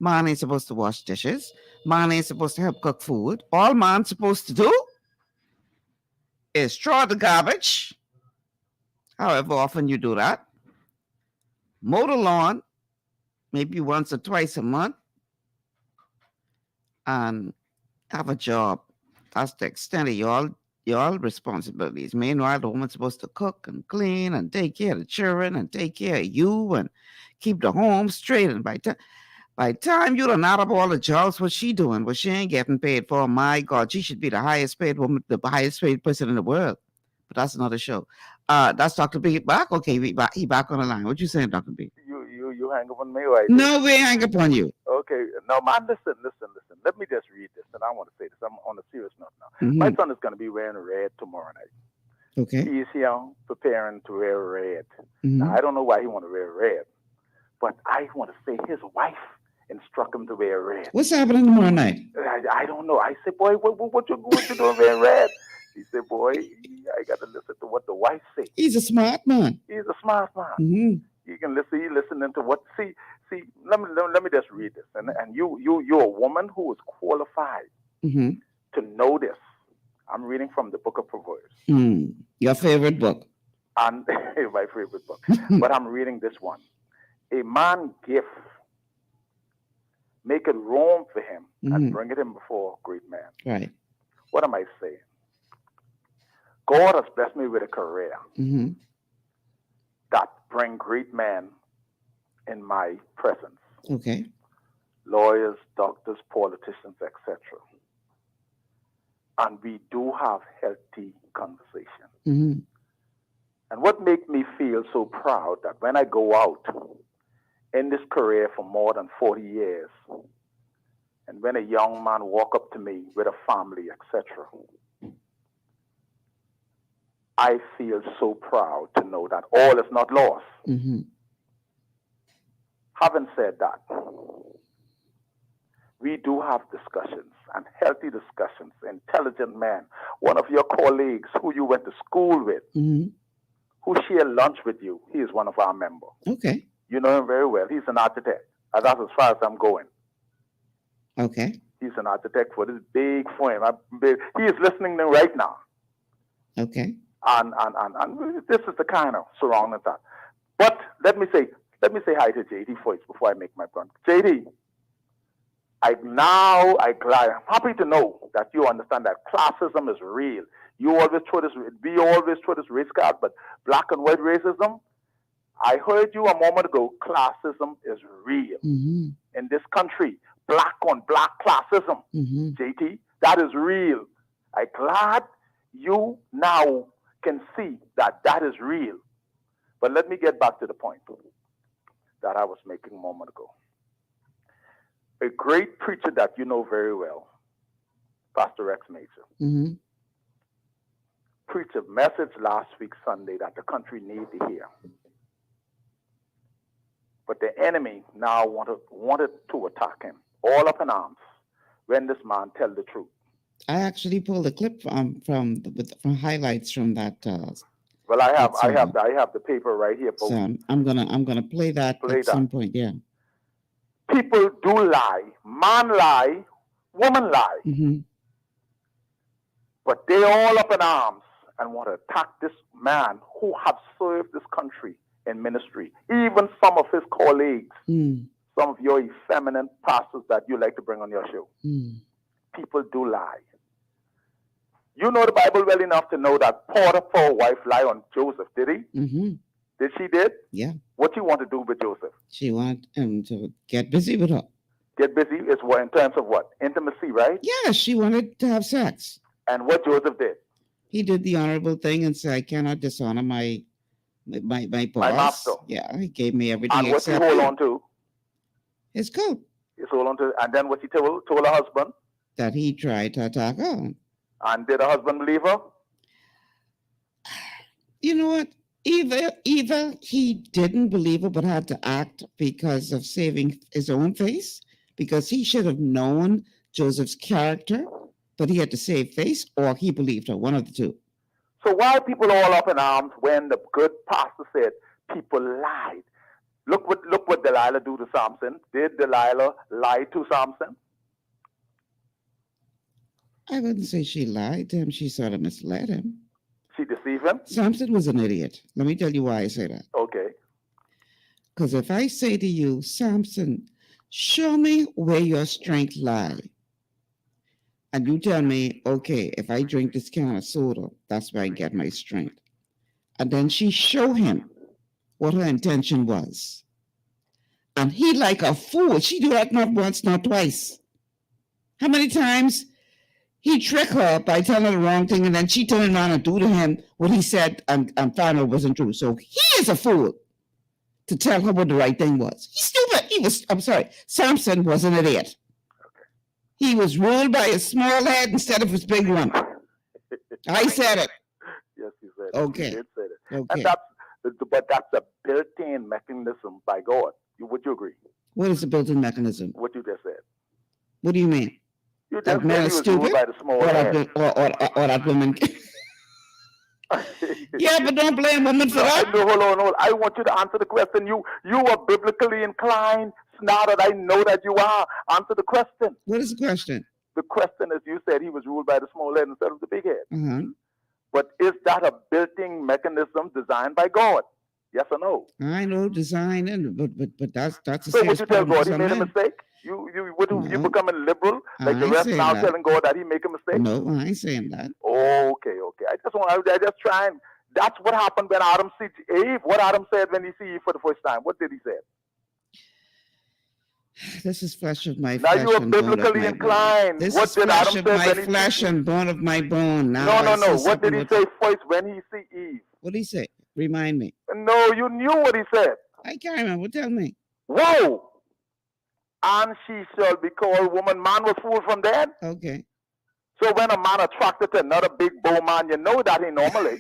Man ain't supposed to wash dishes. Man ain't supposed to help cook food. All man's supposed to do is throw out the garbage, however often you do that, mow the lawn, maybe once or twice a month, and have a job. That's the extent of your responsibilities. Meanwhile, the woman's supposed to cook and clean and take care of the children and take care of you and keep the home straight. And by the time you done add up all the jobs, what she doing, what she ain't getting paid for, my God, she should be the highest paid woman, the highest paid person in the world. But that's another show. That's Dr. B back. Okay, he back on the line. What you saying, Dr. B? You hang up on me, right? No, we hang up on you. Okay, no, man, listen. Let me just read this, and I want to say this. I'm on a serious note now. My son is going to be wearing red tomorrow night. Okay. He's preparing to wear red. Now, I don't know why he want to wear red, but I want to say his wife instruct him to wear red. What's happening tomorrow night? I don't know. I said, boy, what you doing wearing red? He said, boy, I got to listen to what the wife say. He's a smart man. He's a smart man. You can listen. He's listening to what. See. Let me just read this. And you're a woman who is qualified to know this. I'm reading from the Book of Proverbs. Your favorite book. And my favorite book. But I'm reading this one. A man gift, make it room for him and bring it in before a great man. Right. What am I saying? God has blessed me with a career that bring great men in my presence. Okay. Lawyers, doctors, politicians, etc. And we do have healthy conversation. And what makes me feel so proud that when I go out in this career for more than 40 years, and when a young man walk up to me with a family, etc., I feel so proud to know that all is not lost. Having said that, we do have discussions and healthy discussions, intelligent men. One of your colleagues who you went to school with, who shared lunch with you, he is one of our members. Okay. You know him very well. He's an architect. And that's as far as I'm going. Okay. He's an architect for this big firm. He is listening to right now. Okay. And this is the kind of surrounding that. But let me say hi to JD first before I make my point. JD, I'm happy to know that you understand that classism is real. We always throw this race card, but black and white racism, I heard you a moment ago, classism is real. In this country, black on black classism, JT, that is real. I'm glad you now can see that is real. But let me get back to the point that I was making a moment ago. A great preacher that you know very well, Pastor Rex Major, preached a message last week Sunday that the country needed to hear. But the enemy now wanted to attack him, all up in arms, when this man tell the truth. I actually pulled a clip from highlights from that. Well, I have the paper right here. So I'm gonna play that at some point. Yeah. People do lie, man lie, woman lie, but they all up in arms and want to attack this man who have served this country in ministry. Even some of his colleagues, some of your effeminate pastors that you like to bring on your show. People do lie. You know the Bible well enough to know that Potiphar's wife lied on Joseph, did he? Did she did? Yeah. What you want to do with Joseph? She wanted him to get busy with her. Get busy is what, in terms of what? Intimacy, right? Yeah, she wanted to have sex. And what Joseph did? He did the honorable thing and said, I cannot dishonor my boss. My master. Yeah, he gave me everything. And what he hold on to? His coat. He hold on to, and then what he told her husband? That he tried to attack her. And did her husband believe her? You know what? Either he didn't believe her but had to act because of saving his own face, because he should have known Joseph's character, but he had to save face, or he believed her, one of the two. So why are people all up in arms when the good pastor said people lied? Look what Delilah do to Samson. Did Delilah lie to Samson? I wouldn't say she lied to him. She sort of misled him. She deceived him? Samson was an idiot. Let me tell you why I say that. Okay. Because if I say to you, Samson, show me where your strength lie, and you tell me, okay, if I drink this can of soda, that's where I get my strength. And then she show him what her intention was. And he, like a fool, she do that not once, not twice. How many times he trick her by telling her the wrong thing, and then she turned around and do to him what he said and found out wasn't true. So he is a fool to tell her what the right thing was. He's stupid. Samson was an idiot. He was ruled by his small head instead of his big one. I said it. Yes, you said it. Okay. You did say that. Okay. But that's a built-in mechanism by God. Would you agree? What is the built-in mechanism? What you just said. What do you mean? You just That said man he is was ruled stupid? by the small Or head. that woman. Yeah, but don't blame women for that. No, hold on. I want you to answer the question. You are biblically inclined. Now that I know that you are, answer the question. What is the question? The question is, you said he was ruled by the small head instead of the big head. Uh-huh. But is that a built-in mechanism designed by God? Yes or no? I know design, but that's a So would serious you tell problem God for he some made a men. mistake? You becoming liberal like I the ain't rest saying now, that. telling God that he make a mistake? No, I ain't saying that. Okay. I just trying. That's what happened when Adam see Eve. What Adam said when he see Eve for the first time. What did he say? This is flesh of my Now flesh you are and bone of biblically my inclined. bone. This What is did flesh Adam of say my when he flesh see and bone of my bone. Now No. What did he say first when he see Eve? What did he say? Remind me. No, you knew what he said. I can't remember. Tell me. Whoa! And she shall be called woman. Man was fooled from then. Okay. So when a man attracted to another big bow man, you know that he normally.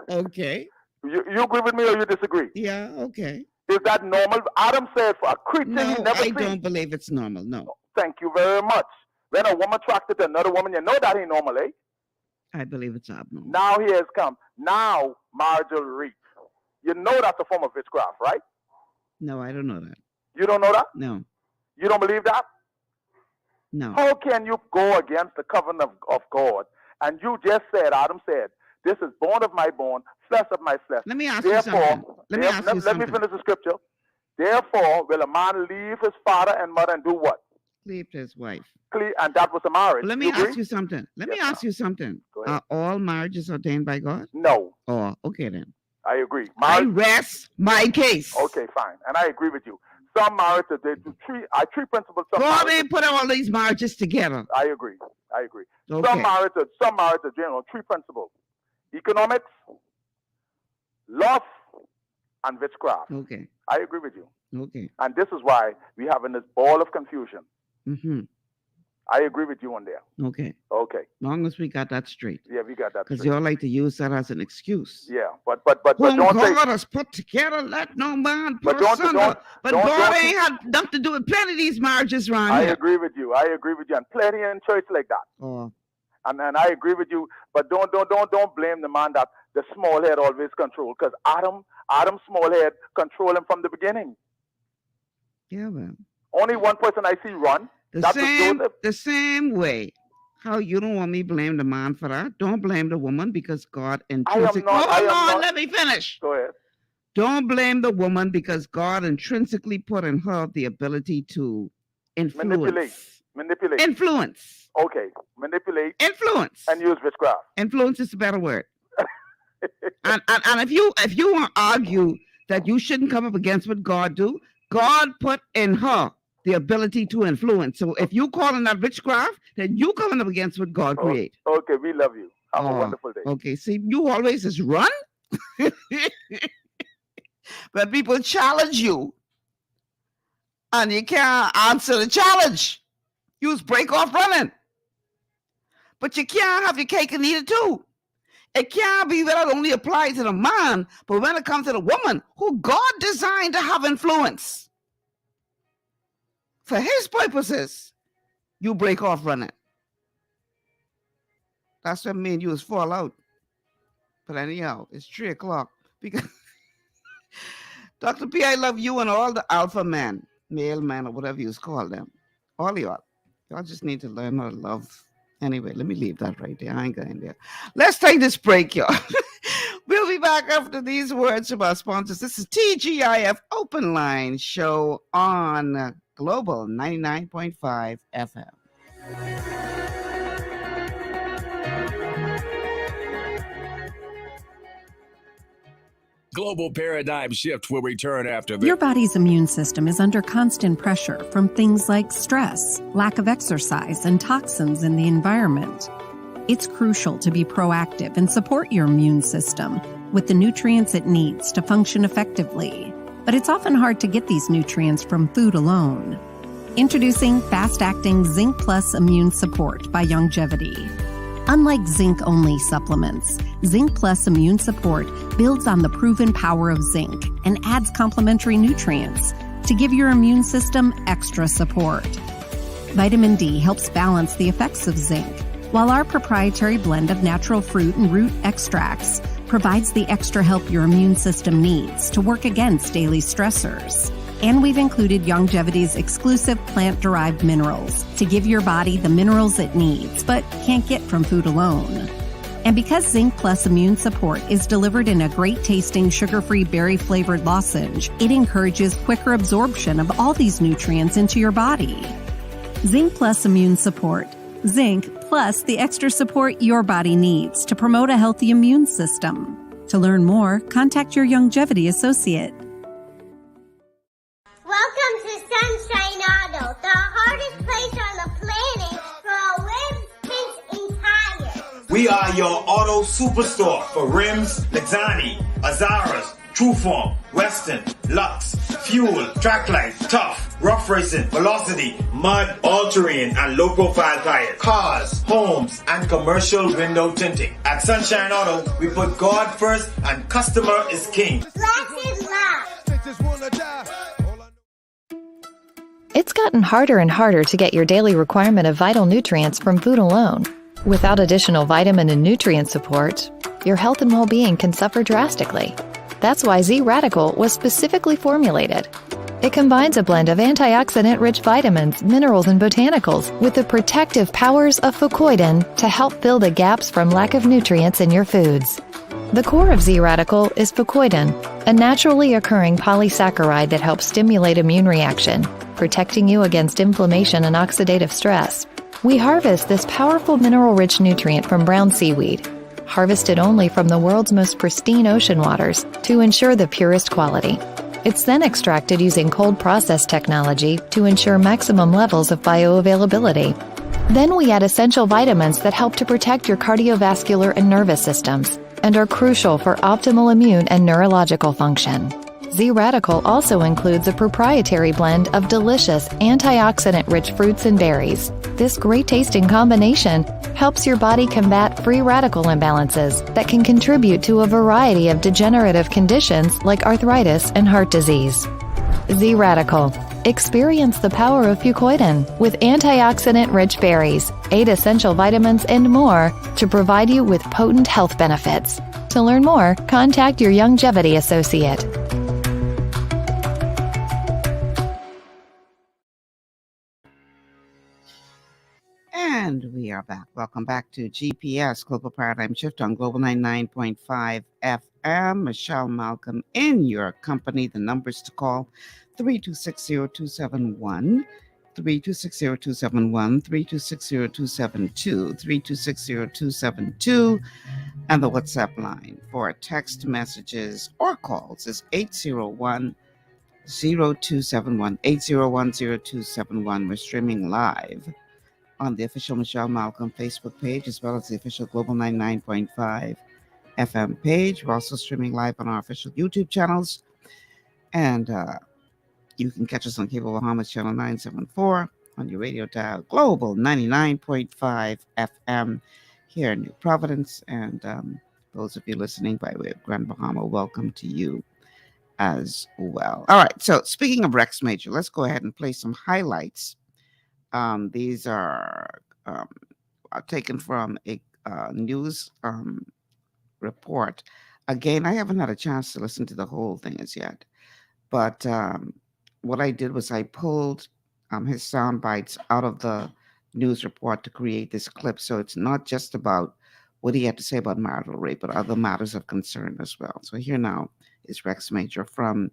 Okay. You agree with me or you disagree? Yeah, okay. Is that normal? Adam said for a creature No, he never I seen. don't believe it's normal. No. Thank you very much. When a woman attracted to another woman, you know that ain't normal, eh? I believe it's abnormal. Now he has come. Now marital reap. You know that's a form of witchcraft, right? No, I don't know that. You don't know that? No. You don't believe that? No. How can you go against the covenant of God? And you just said, Adam said, this is bone of my bone, flesh of my flesh. Let me ask you something. Let me finish the scripture. Therefore, will a man leave his father and mother and do what? Cleave to his wife. And that was a marriage. Let me ask you something. Go ahead. Are all marriages ordained by God? No. Oh, okay then. I agree. I rest my case. Okay, fine. And I agree with you. Some marriages, they do three principles. God ain't put all these marriages together. I agree. Okay. Some marriages, three principles. Economics, love, and witchcraft. Okay. I agree with you. Okay. And this is why we having this ball of confusion. Mm-hmm. I agree with you on there. Okay. Okay. Long as we got that straight. Yeah, we got that straight. Because you all like to use that as an excuse. Yeah, but don't God has put together, let no man put asunder. But God ain't had nothing to do with plenty of these marriages around here. I agree with you, and plenty in church like that. Oh. And I agree with you, but don't blame the man that the small head always control, because Adam's small head control him from the beginning. Yeah, well. Only one person I see run. The same way. How you don't want me blame the man for that? Don't blame the woman because God intrinsically. Let me finish. Go ahead. Don't blame the woman because God intrinsically put in her the ability to influence. Manipulate. Influence. Okay. Manipulate. Influence. And use witchcraft. Influence is a better word. and if you want to argue that you shouldn't come up against what God do, God put in her the ability to influence. So if you calling that witchcraft, then you coming up against what God create. Okay, we love you. Have a wonderful day. Okay, see, you always just run. But people challenge you, and you can't answer the challenge. You just break off running. But you can't have your cake and eat it too. It can't be that it only applies to the man, but when it comes to the woman, who God designed to have influence, for his purposes, you break off running. That's what me and you is fall out. But anyhow, it's 3:00 because Dr. P, I love you and all the alpha men, male men, or whatever you call them. All of y'all. Y'all just need to learn how to love. Anyway, let me leave that right there. I ain't going there. Let's take this break, y'all. We'll be back after these words from our sponsors. This is TGIF Open Line show on Global 99.5 FM. Global paradigm shift will return after this. Your body's immune system is under constant pressure from things like stress, lack of exercise, and toxins in the environment. It's crucial to be proactive and support your immune system with the nutrients it needs to function effectively. But it's often hard to get these nutrients from food alone. Introducing fast-acting Zinc Plus Immune Support by Longevity. Unlike zinc-only supplements, Zinc Plus Immune Support builds on the proven power of zinc and adds complementary nutrients to give your immune system extra support. Vitamin D helps balance the effects of zinc, while our proprietary blend of natural fruit and root extracts provides the extra help your immune system needs to work against daily stressors. And we've included Longevity's exclusive plant-derived minerals to give your body the minerals it needs, but can't get from food alone. And because Zinc Plus Immune Support is delivered in a great-tasting, sugar-free, berry-flavored lozenge, it encourages quicker absorption of all these nutrients into your body. Zinc Plus Immune Support. Zinc plus the extra support your body needs to promote a healthy immune system. To learn more, contact your Longevity associate. Welcome to Sunshine Auto, the hardest place on the planet for rims, paints, and tires. We are your auto superstore for rims, Lexani, Azaras, Trueform, Western, Lux, Fuel, Tracklight, Tough, Rough Racing, Velocity, Mud, All-Terrain, and low-profile tires. Cars, homes, and commercial window tinting. At Sunshine Auto, we put God first and customer is king. Blessed love. It's gotten harder and harder to get your daily requirement of vital nutrients from food alone. Without additional vitamin and nutrient support, your health and well-being can suffer drastically. That's why Z-Radical was specifically formulated. It combines a blend of antioxidant-rich vitamins, minerals, and botanicals with the protective powers of fucoidan to help fill the gaps from lack of nutrients in your foods. The core of Z-Radical is fucoidan, a naturally occurring polysaccharide that helps stimulate immune reaction, protecting you against inflammation and oxidative stress. We harvest this powerful mineral-rich nutrient from brown seaweed, harvested only from the world's most pristine ocean waters to ensure the purest quality. It's then extracted using cold process technology to ensure maximum levels of bioavailability. Then we add essential vitamins that help to protect your cardiovascular and nervous systems and are crucial for optimal immune and neurological function. Z-Radical also includes a proprietary blend of delicious antioxidant-rich fruits and berries. This great-tasting combination helps your body combat free radical imbalances that can contribute to a variety of degenerative conditions like arthritis and heart disease. Z-Radical. Experience the power of fucoidan with antioxidant-rich berries, 8 essential vitamins, and more to provide you with potent health benefits. To learn more, contact your Longevity associate. And we are back. Welcome back to GPS, Global Paradigm Shift on Global 99.5 FM. Michelle Malcolm in your company. The numbers to call, 3260271, 3260271, 3260272, 3260272, and the WhatsApp line for text messages or calls is 801-0271, 801-0271. We're streaming live on the official Michelle Malcolm Facebook page, as well as the official Global 99.5 FM page. We're also streaming live on our official YouTube channels. And you can catch us on Cable Bahamas Channel 974 on your radio dial, Global 99.5 FM here in New Providence. And those of you listening by way of Grand Bahama, welcome to you as well. All right, so speaking of Rex Major, let's go ahead and play some highlights. These are taken from a news report. Again, I haven't had a chance to listen to the whole thing as yet, But what I did was I pulled his sound bites out of the news report to create this clip. So it's not just about what he had to say about marital rape, but other matters of concern as well. So here now is Rex Major from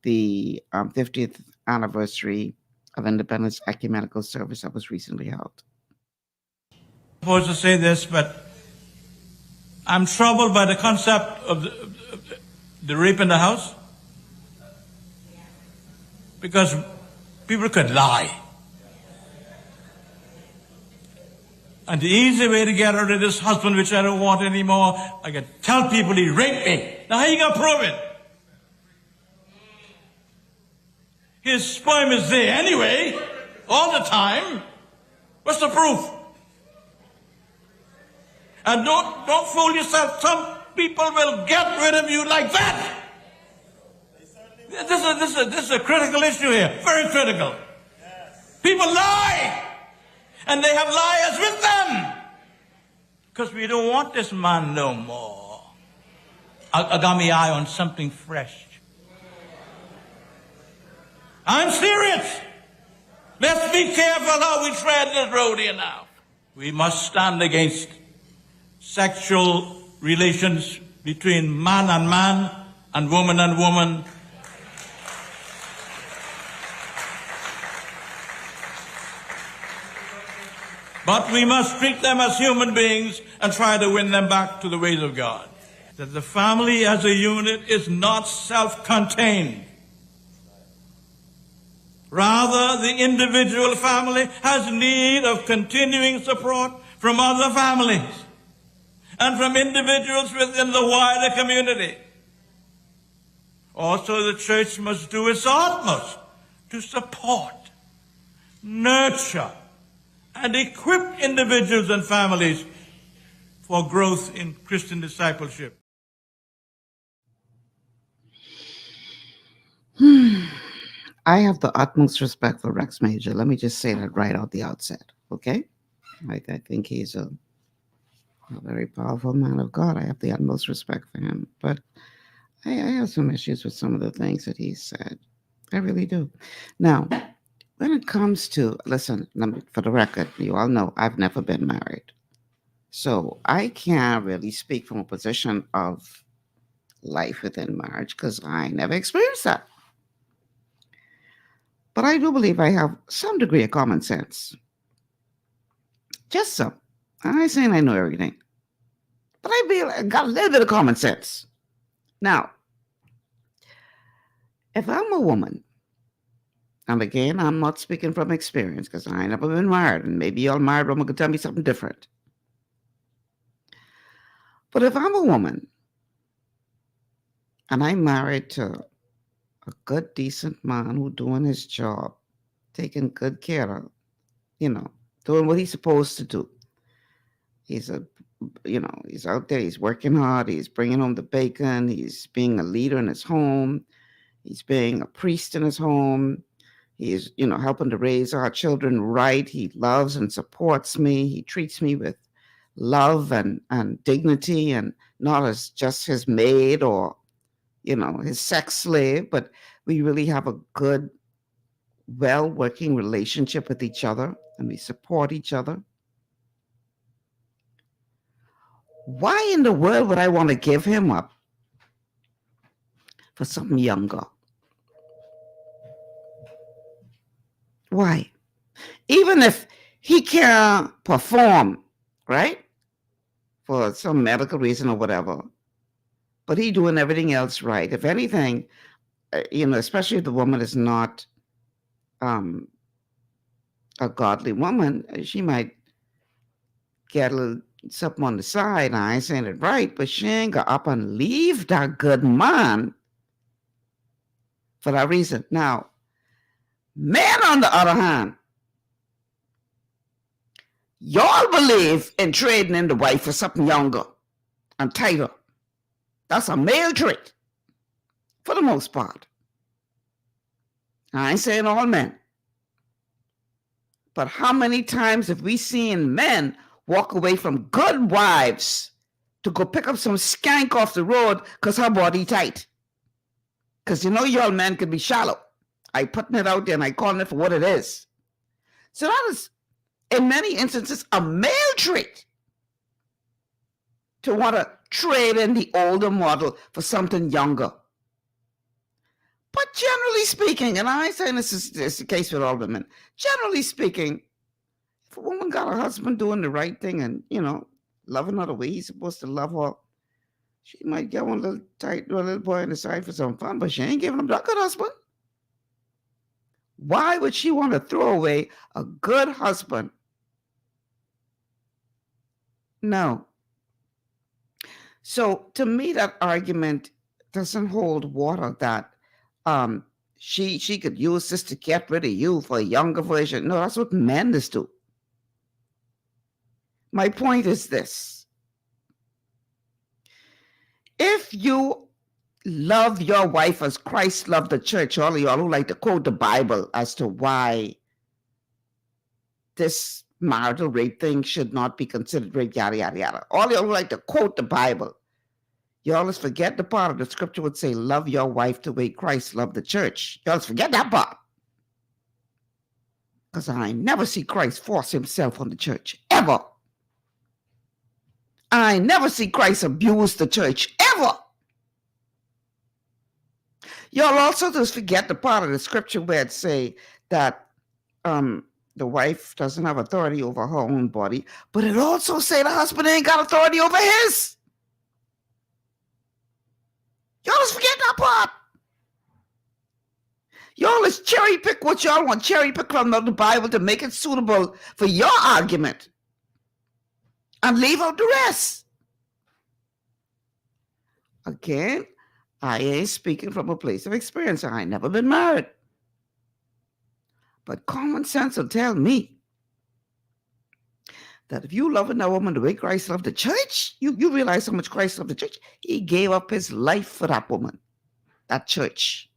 the 50th anniversary of Independence Ecumenical Service that was recently held. I'm supposed to say this, but I'm troubled by the concept of the rape in the house, because people could lie. And the easy way to get rid of this husband, which I don't want anymore, I can tell people he raped me. Now how you gonna prove it? His sperm is there anyway, all the time. What's the proof? And don't fool yourself. Some people will get rid of you like that. This is a critical issue here, very critical. People lie, and they have liars with them, because we don't want this man no more. I got my eye on something fresh. I'm serious. Let's be careful how we tread this road here now. We must stand against sexual relations between man and man and woman and woman. But we must treat them as human beings and try to win them back to the ways of God. That the family as a unit is not self-contained. Rather, the individual family has need of continuing support from other families and from individuals within the wider community. Also, the church must do its utmost to support, nurture, and equip individuals and families for growth in Christian discipleship. I have the utmost respect for Rex Major. Let me just say that right out the outset, okay? I think he's a very powerful man of God. I have the utmost respect for him. But I have some issues with some of the things that he said. I really do. Now, when it comes to, listen, for the record, you all know I've never been married. So I can't really speak from a position of life within marriage because I never experienced that. But I do believe I have some degree of common sense. Just some. I'm not saying I know everything. But I got a little bit of common sense. Now, if I'm a woman, and again, I'm not speaking from experience because I ain't never been married, and maybe y'all married women could tell me something different. But if I'm a woman, and I'm married to a good, decent man who's doing his job, taking good care of, doing what he's supposed to do. He's he's out there, he's working hard, he's bringing home the bacon, he's being a leader in his home, he's being a priest in his home, he's, helping to raise our children right, he loves and supports me, he treats me with love and dignity and not as just his maid or his sex slave, but we really have a good, well-working relationship with each other, and we support each other. Why in the world would I want to give him up for something younger? Why? Even if he can't perform, right? For some medical reason or whatever, but he doing everything else right. If anything, especially if the woman is not a godly woman, she might get a little something on the side. Now, I ain't saying it right, but she ain't got up and leave that good man for that reason. Now, men, on the other hand, y'all believe in trading in the wife for something younger and tighter. That's a male trait, for the most part. I ain't saying all men. But how many times have we seen men walk away from good wives to go pick up some skank off the road because her body tight? Because y'all men can be shallow. I putting it out there and I calling it for what it is. So that is, in many instances, a male trait to want to trade in the older model for something younger. But generally speaking, and I ain't saying this is the case with all women, generally speaking, if a woman got a husband doing the right thing and, loving her the way he's supposed to love her, she might get one little tight to a little boy on the side for some fun, but she ain't giving him that good husband. Why would she want to throw away a good husband? No. So to me, that argument doesn't hold water that she could use this to get rid of you for a younger version. No, that's what men do. My point is this. If you love your wife as Christ loved the church, all of y'all who like to quote the Bible as to why this marital rape thing should not be considered rape, yada, yada, yada. All y'all who like to quote the Bible, you always forget the part of the scripture would say, love your wife the way Christ loved the church. You always forget that part. Because I never see Christ force himself on the church, ever. I never see Christ abuse the church, ever. Y'all also just forget the part of the scripture where it say that the wife doesn't have authority over her own body, but it also say the husband ain't got authority over his. Y'all just forget that part. Y'all just cherry pick what y'all want, cherry pick from the Bible to make it suitable for your argument and leave out the rest. Again, I ain't speaking from a place of experience. I ain't never been married. But common sense will tell me that if you loving that woman the way Christ loved the church, you realize how much Christ loved the church. He gave up his life for that woman, that church.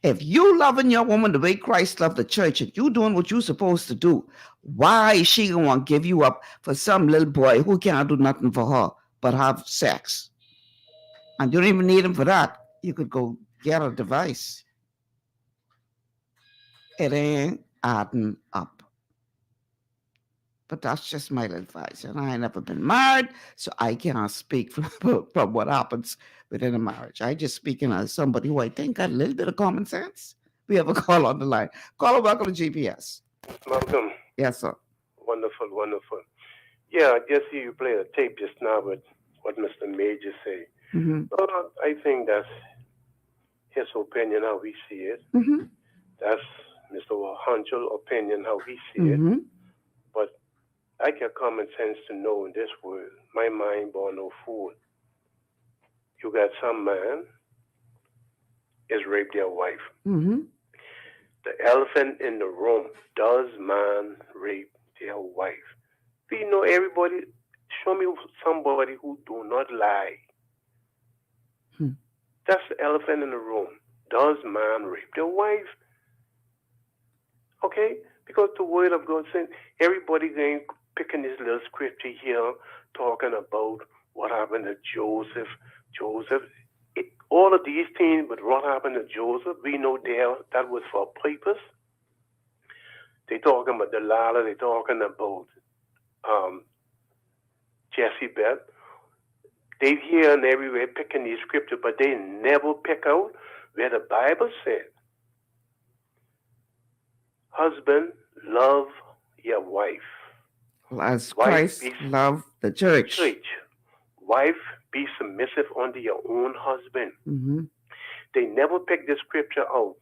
If you loving your woman the way Christ loved the church and you doing what you're supposed to do, why is she going to give you up for some little boy who can't do nothing for her but have sex? And you don't even need him for that. You could go get a device. It ain't adding up. But that's just my advice. And I ain't never been married, so I can't speak from what happens within a marriage. I just speaking as somebody who I think got a little bit of common sense. We have a call on the line. Caller, welcome to GPS. Welcome. Yes, sir. Wonderful, wonderful. Yeah, I just see you play a tape just now with what Mr. Major say. Mm-hmm. I think that's his opinion, how we see it. Mm-hmm. That's Mr. Hunch's opinion, how we see Mm-hmm. it. But I get common sense to know in this world, my mind born no fool. You got some man is raped their wife. Mm-hmm. The elephant in the room, does man rape their wife? We know everybody, show me somebody who do not lie. That's the elephant in the room. Does man rape their wife? Okay? Because the word of God says everybody going picking this little scripture here, talking about what happened to Joseph. All of these things, but what happened to Joseph, we know there that was for a purpose. They talking about Delilah, they talking about Jezebel. They here and everywhere picking these scriptures, but they never pick out where the Bible said, husband, love your wife. Well, as Christ loved the church. Wife, be submissive unto your own husband. Mm-hmm. They never pick the scripture out.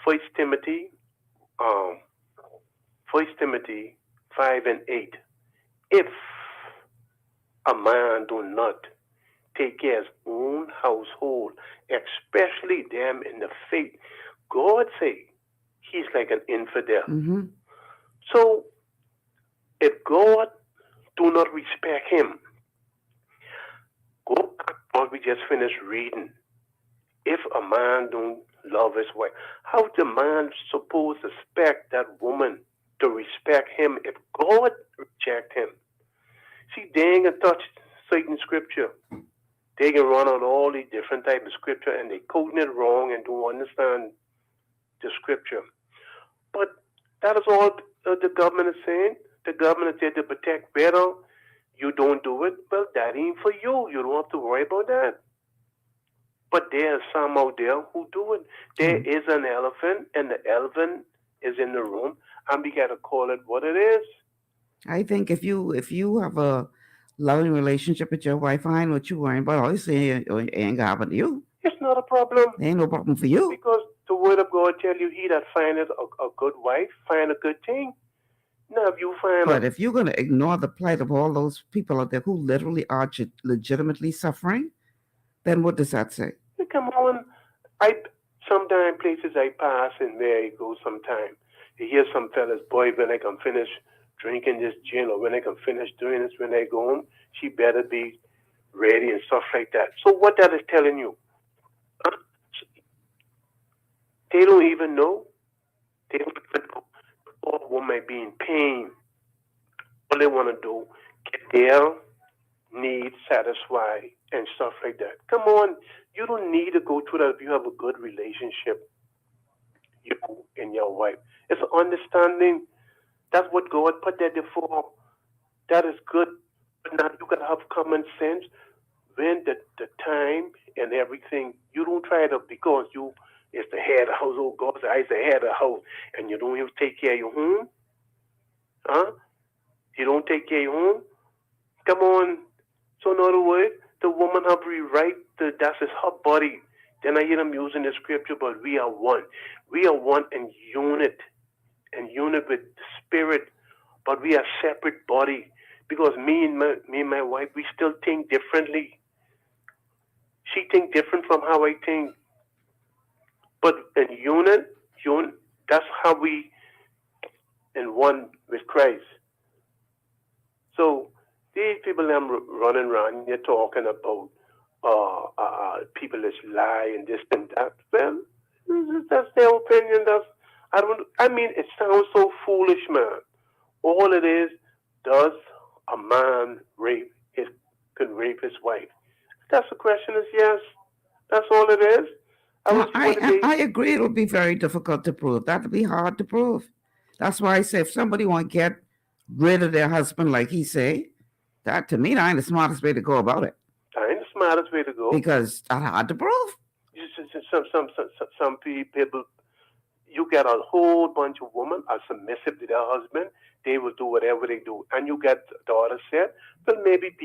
1 Timothy 5:8. If a man do not take care of his own household, especially them in the faith, God say he's like an infidel. Mm-hmm. So if God do not respect him, go back to what we just finished reading. If a man don't love his wife, how the man supposed to expect that woman to respect him if God reject him? See, they ain't gonna touch certain scripture. They can run on all these different types of scripture and they quoting it wrong and don't understand the scripture. But that is all the government is saying. The government is there to protect better. You don't do it, well, that ain't for you. You don't have to worry about that. But there are some out there who do it. There is an elephant, and the elephant is in the room, and we got to call it what it is. I think if you have a loving relationship with your wife, I know what you're worrying about. Obviously, it ain't gonna happen to you. It's not a problem. There ain't no problem for you. Because the word of God tell you, he that findeth a good wife, find a good thing. Now, if you find But if you're gonna ignore the plight of all those people out there who literally are legitimately suffering, then what does that say? Come on. Sometimes places I pass and there you go sometime. You hear some fellas, boy, when I can finish drinking this gin or when I can finish doing this when I go home, she better be ready and stuff like that. So what that is telling you? They don't even know. They don't even know. The poor woman might be in pain. All they want to do, get their needs satisfied and stuff like that. Come on. You don't need to go through that if you have a good relationship, you and your wife. It's understanding. That's what God put there for. That is good. But now you got to have common sense. When the time and everything, you don't try to, because you is the head of the household. God said, I is the head of the house, and you don't even take care of your home. Huh? You don't take care of your home. Come on. So in other words, the woman have the right to, that's her body. Then I hear them using the scripture, but we are one. We are one in unit with the spirit, but we are separate body. Because me and my wife, we still think differently. She think different from how I think. But in unit, that's how we in one with Christ. So these people I'm running around, you're talking about people that lie and this and that. Well, that's their opinion. It sounds so foolish, man. All it is, does a man can rape his wife? That's the question is yes. That's all it is. I agree. It would be very difficult to prove. That would be hard to prove. That's why I say if somebody want to get rid of their husband, like he say, that to me, that ain't the smartest way to go about it. That ain't the smartest way to go. Because that's hard to prove. Some people, you get a whole bunch of women are submissive to their husband. They will do whatever they do. And you get the other said, well, maybe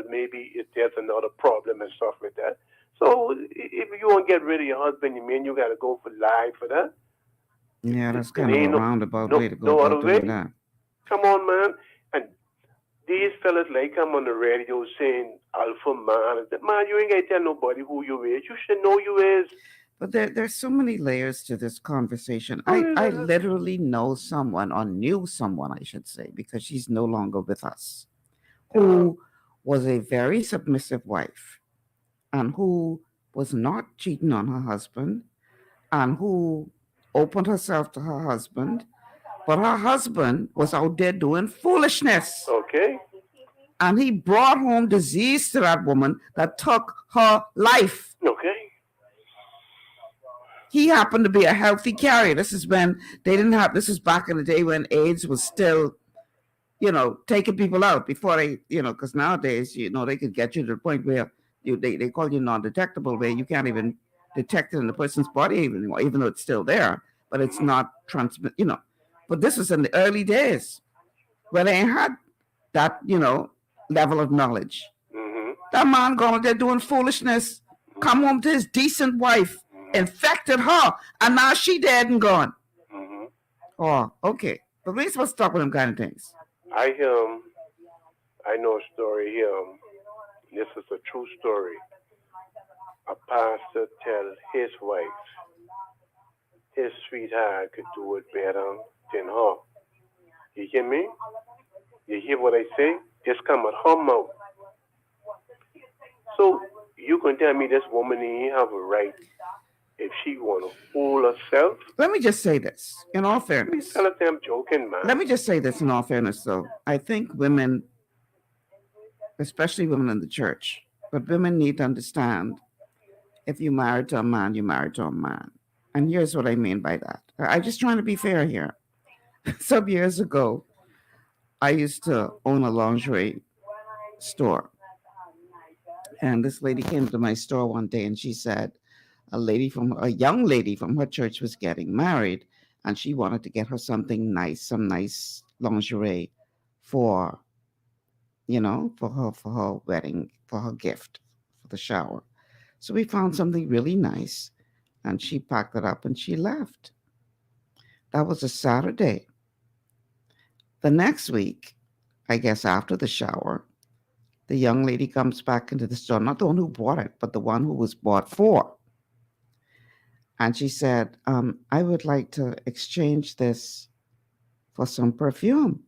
maybe if there's another problem and stuff like that. So if you want to get rid of your husband, you mean you got to go for life for that? Yeah, that's kind of a roundabout way to go about doing that. Come on, man. And these fellas like come on the radio saying alpha man. Man, you ain't got to tell nobody who you is. You should know you is. But there's so many layers to this conversation. I literally know someone, or knew someone, I should say, because she's no longer with us, who was a very submissive wife and who was not cheating on her husband and who opened herself to her husband, but her husband was out there doing foolishness. Okay. And he brought home disease to that woman that took her life. Okay. He happened to be a healthy carrier. This is when this is back in the day when AIDS was still, taking people out before they, because nowadays, they could get you to the point where they call you non-detectable, where you can't even detect it in the person's body anymore, even though it's still there, but it's not transmit, But this was in the early days where they had that, level of knowledge. Mm-hmm. That man going there doing foolishness, come home to his decent wife, infected her, and now she dead and gone. Mm-hmm. Oh, okay. But we're supposed to talk with them kind of things. I know a story here. This is a true story. A pastor tell his wife his sweetheart could do it better than her. You hear me? You hear what I say? Just come at her mouth. So you can tell me this woman ain't have a right if she want to fool herself? Let me just say this, in all fairness. I'm joking, man. Let me just say this, in all fairness, though. I think women, especially women in the church, But women need to understand, if you married to a man, you married to a man. And here's what I mean by that. I'm just trying to be fair here. Some years ago, I used to own a lingerie store. And this lady came to my store one day and she said a young lady from her church was getting married and she wanted to get her something nice, some nice lingerie for her wedding, for her gift, for the shower. So we found something really nice and she packed it up and she left. That was a Saturday. The next week, I guess after the shower, the young lady comes back into the store, not the one who bought it, but the one who was bought for. And she said, I would like to exchange this for some perfume.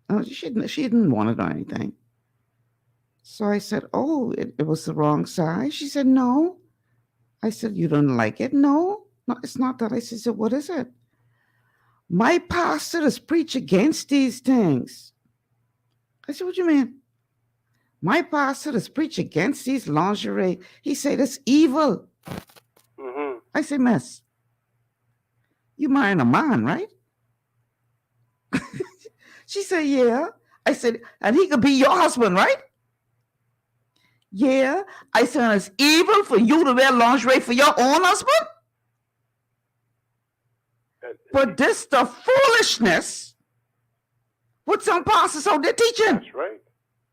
Oh, she didn't want it or anything. So I said, oh, it was the wrong size. She said, no. I said, you don't like it? No, it's not that. I said, so what is it? My pastor does preach against these things. I said, what do you mean? My pastor does preach against these lingerie. He said it's evil. Mm-hmm. I said, miss, you marrying a man, right? She said, yeah. I said, and he could be your husband, right? Yeah. I said, it's evil for you to wear lingerie for your own husband? But this the foolishness what some pastors out there teaching. That's right.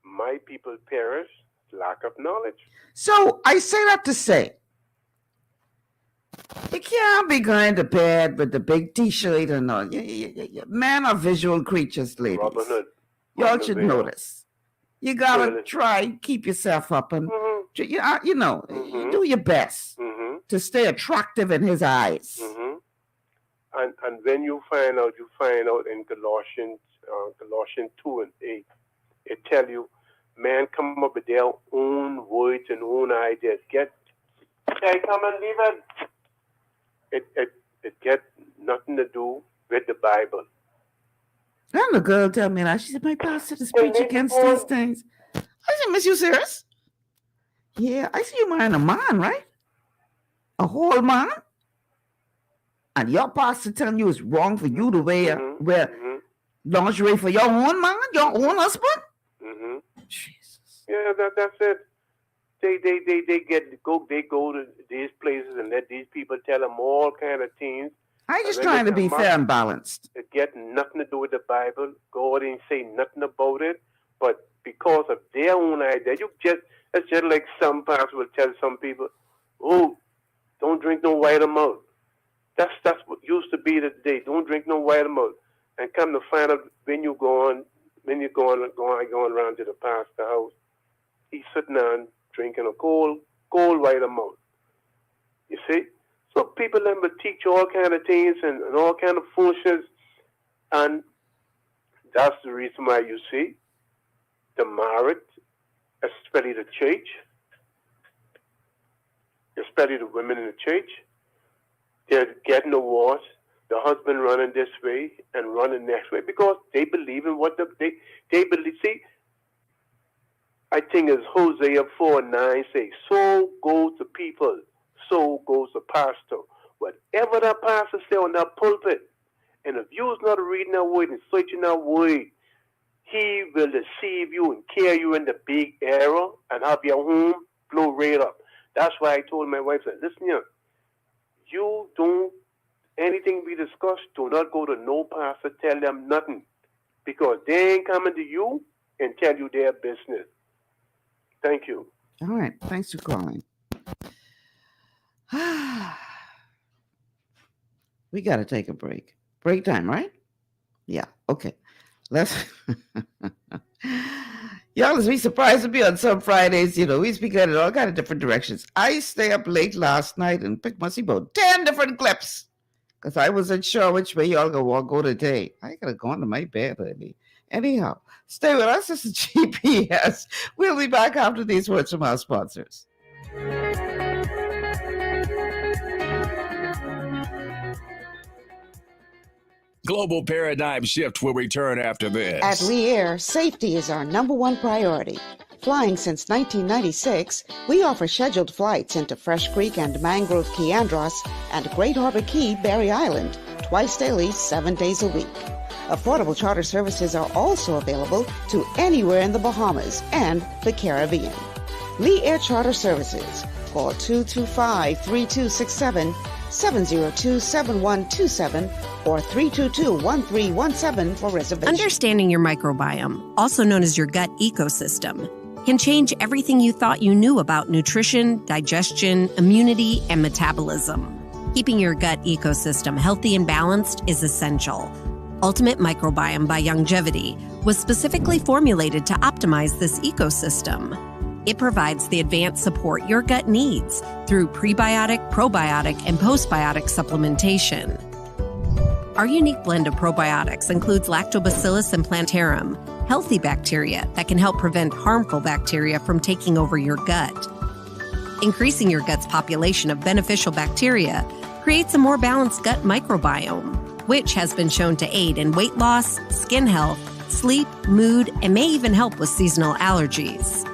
My people perish, lack of knowledge. So I say that to say, you can't be going to bed with the big T-shirt and all. Men are visual creatures, ladies. Robin Hood. Y'all should notice. You gotta try keep yourself up and you do your best to stay attractive in his eyes. And when you find out in Colossians 2:8, it tell you, man come up with their own words and own ideas. They come and leave it. It get nothing to do with the Bible. And the girl tell me that. She said, my pastor to preach against these things. I said, miss, you serious? Yeah, I see you marrying a man, right? A whole man? And your pastor telling you it's wrong for you to wear lingerie for your own man, your own husband? Jesus. Yeah, that's it. They go to these places and let these people tell them all kind of things. I just trying to be fair and balanced. It get nothing to do with the Bible. God didn't say nothing about it, but because of their own idea, it's just like some pastors will tell some people, "Oh, don't drink no white malt." That's what used to be the day. Don't drink no white malt. And come to find out when you're going around to the pastor house, he's sitting down drinking a cold white malt. You see? So people let them teach you all kind of things and all kind of foolishness. And that's the reason why you see the married, especially the church, especially the women in the church, they're getting awards. The husband running this way and running next way because they believe in what they believe. See, I think it's Hosea 4:9 says, so goes the people, so goes the pastor. Whatever that pastor say on that pulpit, and if you's not reading that word and searching that word, he will deceive you and carry you in the big error and have your home blow right up. That's why I told my wife, listen here, you don't, anything we discuss, do not go to no pastor, tell them nothing. Because they ain't coming to you and tell you their business. Thank you. All right. Thanks for calling. We got to take a break. Break time, right? Yeah. Okay. Let's. Y'all be surprised to be on some Fridays. We speak in all kind of different directions. I stay up late last night and picked my about 10 different clips because I wasn't sure which way y'all go today. I got to go into my bed early. Anyhow, stay with us. This is GPS. We'll be back after these words from our sponsors. Global Paradigm Shift will return after this. At Lear, safety is our #1 priority. flying since 1996, we offer scheduled flights into Fresh Creek and Mangrove Key Andros and Great Harbor Key, Berry Island, twice daily, 7 days a week. Affordable charter services are also available to anywhere in the Bahamas and the Caribbean. Lee Air Charter Services. Call 225-3267, 702-7127, or 322-1317 for reservations. Understanding your microbiome, also known as your gut ecosystem, can change everything you thought you knew about nutrition, digestion, immunity, and metabolism. Keeping your gut ecosystem healthy and balanced is essential. Ultimate Microbiome by Longevity was specifically formulated to optimize this ecosystem. It provides the advanced support your gut needs through prebiotic, probiotic, and postbiotic supplementation. Our unique blend of probiotics includes Lactobacillus and Plantarum, healthy bacteria that can help prevent harmful bacteria from taking over your gut. Increasing your gut's population of beneficial bacteria creates a more balanced gut microbiome, which has been shown to aid in weight loss, skin health, sleep, mood, and may even help with seasonal allergies.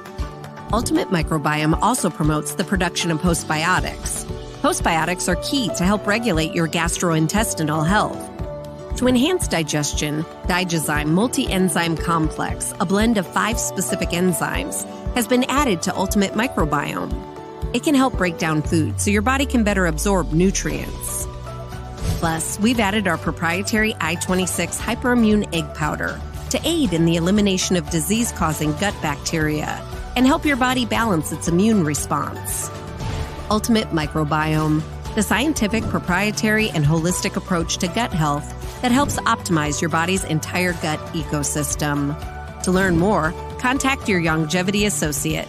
Ultimate Microbiome also promotes the production of postbiotics. Postbiotics are key to help regulate your gastrointestinal health. To enhance digestion, Digizyme Multi-Enzyme Complex, a blend of 5 specific enzymes, has been added to Ultimate Microbiome. It can help break down food so your body can better absorb nutrients. Plus, we've added our proprietary I-26 hyperimmune egg powder to aid in the elimination of disease-causing gut bacteria and help your body balance its immune response. Ultimate Microbiome, the scientific, proprietary, and holistic approach to gut health that helps optimize your body's entire gut ecosystem. To learn more, contact your Longevity associate.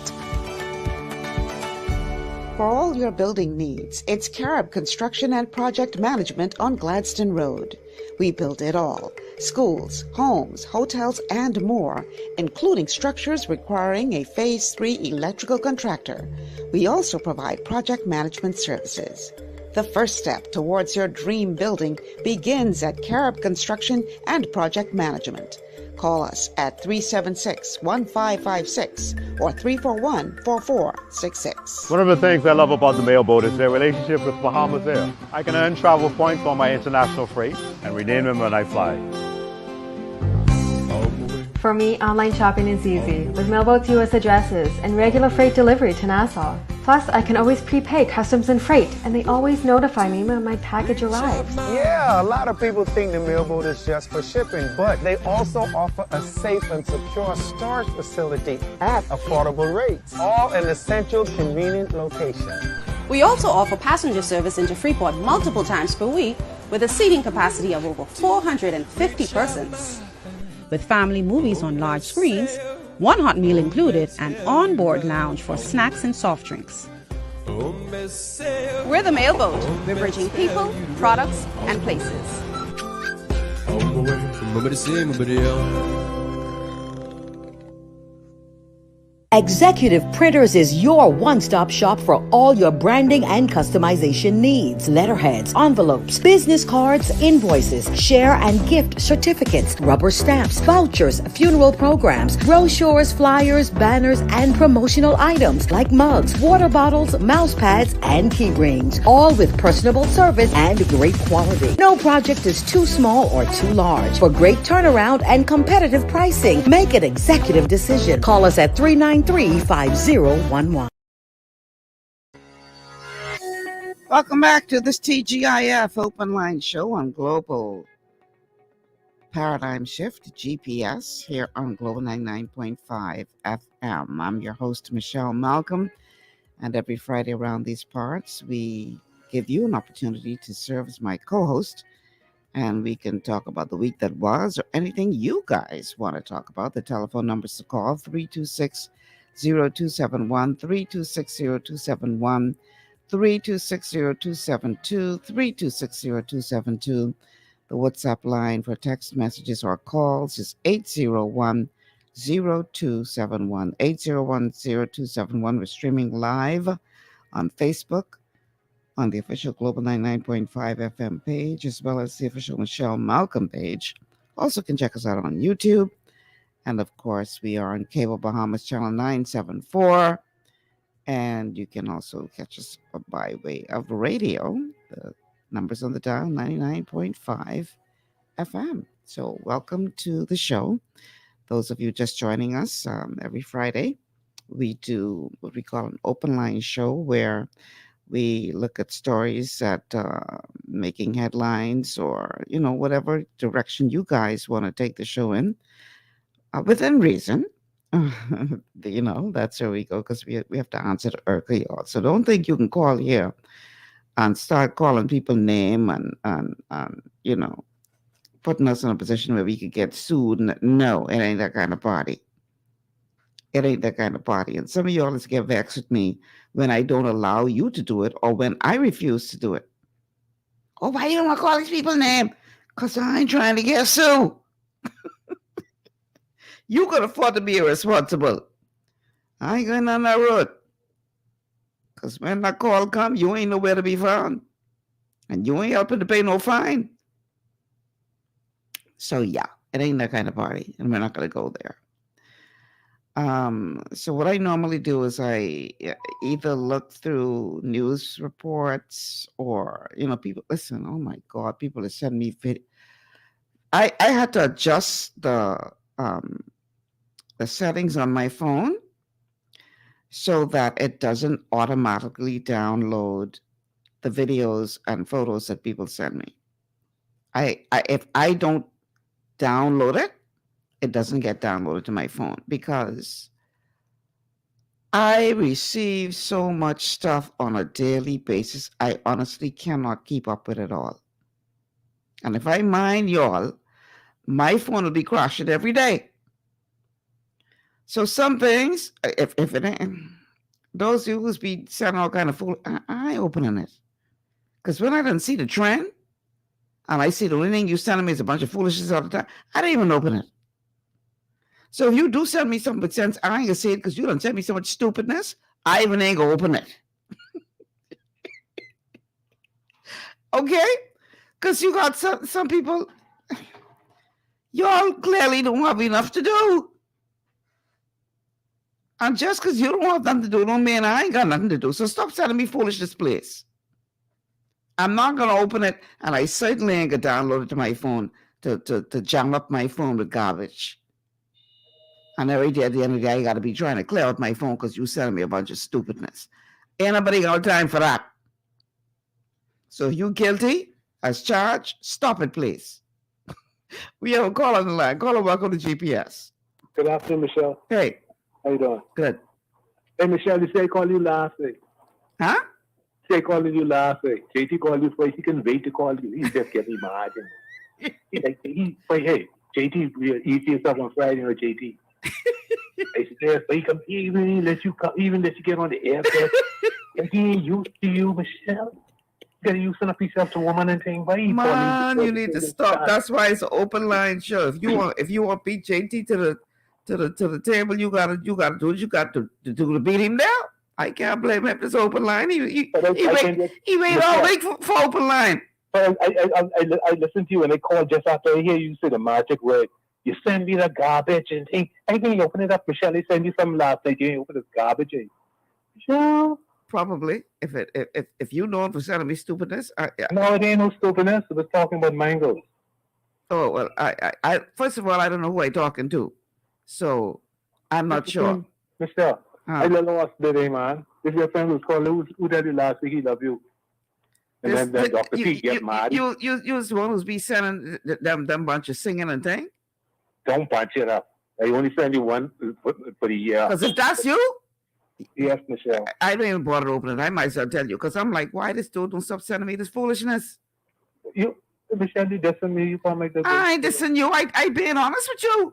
For all your building needs, it's Carib Construction and Project Management on Gladstone Road. We build it all: schools, homes, hotels, and more, including structures requiring a Phase 3 electrical contractor. We also provide project management services. The first step towards your dream building begins at Carib Construction and Project Management. Call us at 376-1556 or 341-4466. One of the things I love about the mailboat is their relationship with Bahamas Air. I can earn travel points on my international freight and redeem them when I fly. For me, online shopping is easy with Mailboat US addresses and regular freight delivery to Nassau. Plus, I can always prepay customs and freight, and they always notify me when my package arrives. Yeah, a lot of people think the Mailboat is just for shipping, but they also offer a safe and secure storage facility at affordable rates, all in a central, convenient location. We also offer passenger service into Freeport multiple times per week with a seating capacity of over 450 persons. With family movies on large screens, one hot meal included, and on-board lounge for snacks and soft drinks. We're the Mailboat. We're bridging people, products, and places. Executive Printers is your one-stop shop for all your branding and customization needs. Letterheads, envelopes, business cards, invoices, share and gift certificates, rubber stamps, vouchers, funeral programs, brochures, flyers, banners, and promotional items like mugs, water bottles, mouse pads, and key rings, all with personable service and great quality. No project is too small or too large. For great turnaround and competitive pricing, make an executive decision. Call us at 393-5011. Welcome back to this TGIF Open Line show on Global Paradigm Shift, GPS, here on Global 99.5 FM. I'm your host, Michelle Malcolm, and every Friday around these parts, we give you an opportunity to serve as my co-host, and we can talk about the week that was or anything you guys want to talk about. The telephone numbers to call, 326-0271, 326-0271, 326-0272, 326-0272. The WhatsApp line for text messages or calls is 801-0271, 801-0271. We're streaming live on Facebook, on the official Global 99.5 FM page, as well as the official Michelle Malcolm page. Also can check us out on YouTube And of course, we are on Cable Bahamas Channel 974. And you can also catch us by way of radio. The numbers on the dial 99.5 FM. So, welcome to the show. Those of you just joining us, every Friday, we do what we call an open line show where we look at stories that making headlines or, whatever direction you guys want to take the show in within reason. That's where we go because we have to answer to Urkel, y'all. So don't think you can call here and start calling people name and putting us in a position where we could get sued. No, it ain't that kind of party. It ain't that kind of party. And some of y'all just get vexed with me when I don't allow you to do it or when I refuse to do it. Oh, why you don't want to call these people name? Because I ain't trying to get sued. You could afford to be irresponsible. I ain't going on that road. Because when that call come, you ain't nowhere to be found. And you ain't helping to pay no fine. So yeah, it ain't that kind of party. And we're not going to go there. So what I normally do is I either look through news reports or, people, listen, oh my God, people have sent me video. I had to adjust the settings on my phone so that it doesn't automatically download the videos and photos that people send me. If I don't download it, it doesn't get downloaded to my phone because I receive so much stuff on a daily basis. I honestly cannot keep up with it all. And if I mind y'all, my phone will be crashing every day. So some things, if it ain't, those of you who's be sending all kind of fool, I ain't opening it. Because when I didn't see the trend, and I see the only thing you sending me is a bunch of foolishness all the time, I didn't even open it. So if you do send me something with sense, I ain't gonna say it because you don't send me so much stupidness. I even ain't gonna open it. Okay? Because you got some people, y'all clearly don't have enough to do. And just because you don't have nothing to do, don't mean I ain't got nothing to do. So stop sending me foolishness, please. I'm not gonna open it, and I certainly ain't gonna download it to my phone to jam up my phone with garbage. And every day at the end of the day, I got to be trying to clear out my phone because you sending me a bunch of stupidness. Ain't nobody got time for that. So if you guilty as charged, stop it, please. We have a call on the line. Caller, welcome to GPS. Good afternoon, Michelle. Hey. How you doing? Good. Hey, Michelle, did say call you last week? Huh? Say calling you last week. JT called you first. He can wait to call you. He just get me mad. Hey, JT, you see yourself on Friday, JT. I said, but he even let you get on the airport. And he ain't used to you, Michelle. You gotta use up yourself to woman and thing. Why Man, you need to stop. That's why it's an open line show. If you want to beat JT to the table, you gotta do what you got to do to beat him down. I can't blame him. It's open line. He wait all week for open line. But I listened to you and they called just after I hear you say the magic word. You send me the garbage and thing. I think you open it up, Michelle. They send you something last night. You ain't open this garbage. Michelle? Probably. If you know for sending me stupidness. No, it ain't no stupidness. It was talking about mangoes. Oh, well, I first of all, I don't know who I'm talking to. So I'm not sure. Michelle, I lost today, man. If your friend was calling, who told you last week he love you? And then Dr. P get mad. You was the one who's be sending them bunch of singing and thing? Don't bunch it up. I only send you one for the year. Because if that's you? Yes, Michelle. I don't even bother opening it. I might as well tell you. Because I'm like, why this dude don't stop sending me this foolishness? Michelle, you dissing me. You can't make that. I ain't dissing you. I being honest with you.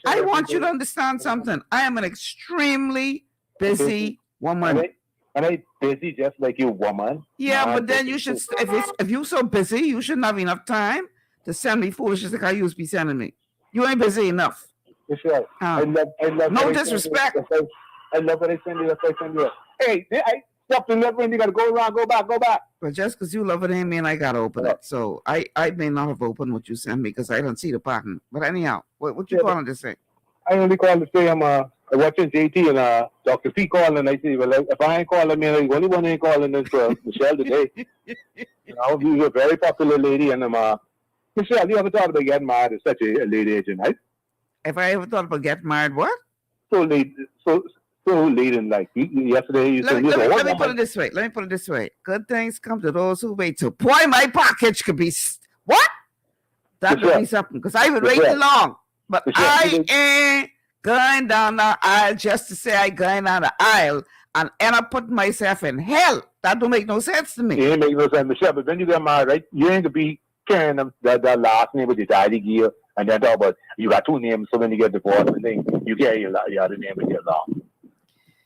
I want you to understand something. I am an extremely busy woman. And I busy just like you, woman. Yeah, but then you should, if you're so busy, you shouldn't have enough time to send me foolishness like I used to be sending me. You ain't busy enough. Michelle, I love no disrespect. I love what I send you. Hey, I stop delivering. You got to go around, go back. But just because you love it ain't mean I got to open it. So I may not have opened what you sent me because I don't see the pattern. But anyhow, what you calling to say? I only call to say I'm watching JT and Dr. C calling, and I say, well, if I ain't calling, the only one ain't calling is Michelle today. She's a very popular lady, and Michelle, you ever thought about getting married at such a late age in life? If I ever thought about getting married, what? So late, so late in life. Yesterday, you said let me put it this way. Let me put it this way. Good things come to those who wait. So, boy, my package could be what? That could be something because I've been waiting long, but I ain't going down the aisle just to say I going down the aisle and end up putting myself in hell. That don't make no sense to me. It ain't make no sense, Michelle. But when you get married, right, you ain't gonna be carrying them that last name with your daddy gear, and then talk about you got two names, so when you get divorced, and then you carry your other name with your law.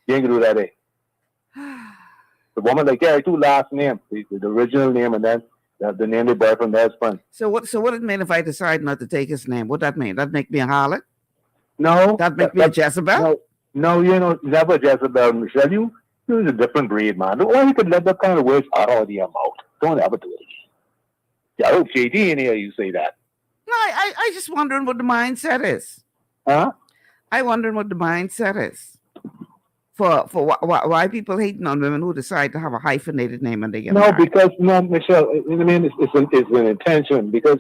You ain't gonna do that, eh? The woman they carry two last names, the original name, and then the name they bought from their husband. So what it mean if I decide not to take his name? What that mean? That make me a harlot? No. That make me a Jezebel? No, you know, never Jezebel, Michelle. You're a different breed, man. Why you could let that kind of words out of your mouth? Don't ever do it again. I hope JD in here you say that. No, I just wondering what the mindset is. Huh? I wondering what the mindset is. For why people hating on women who decide to have a hyphenated name and they get married. Because Michelle, I mean, it's an intention. Because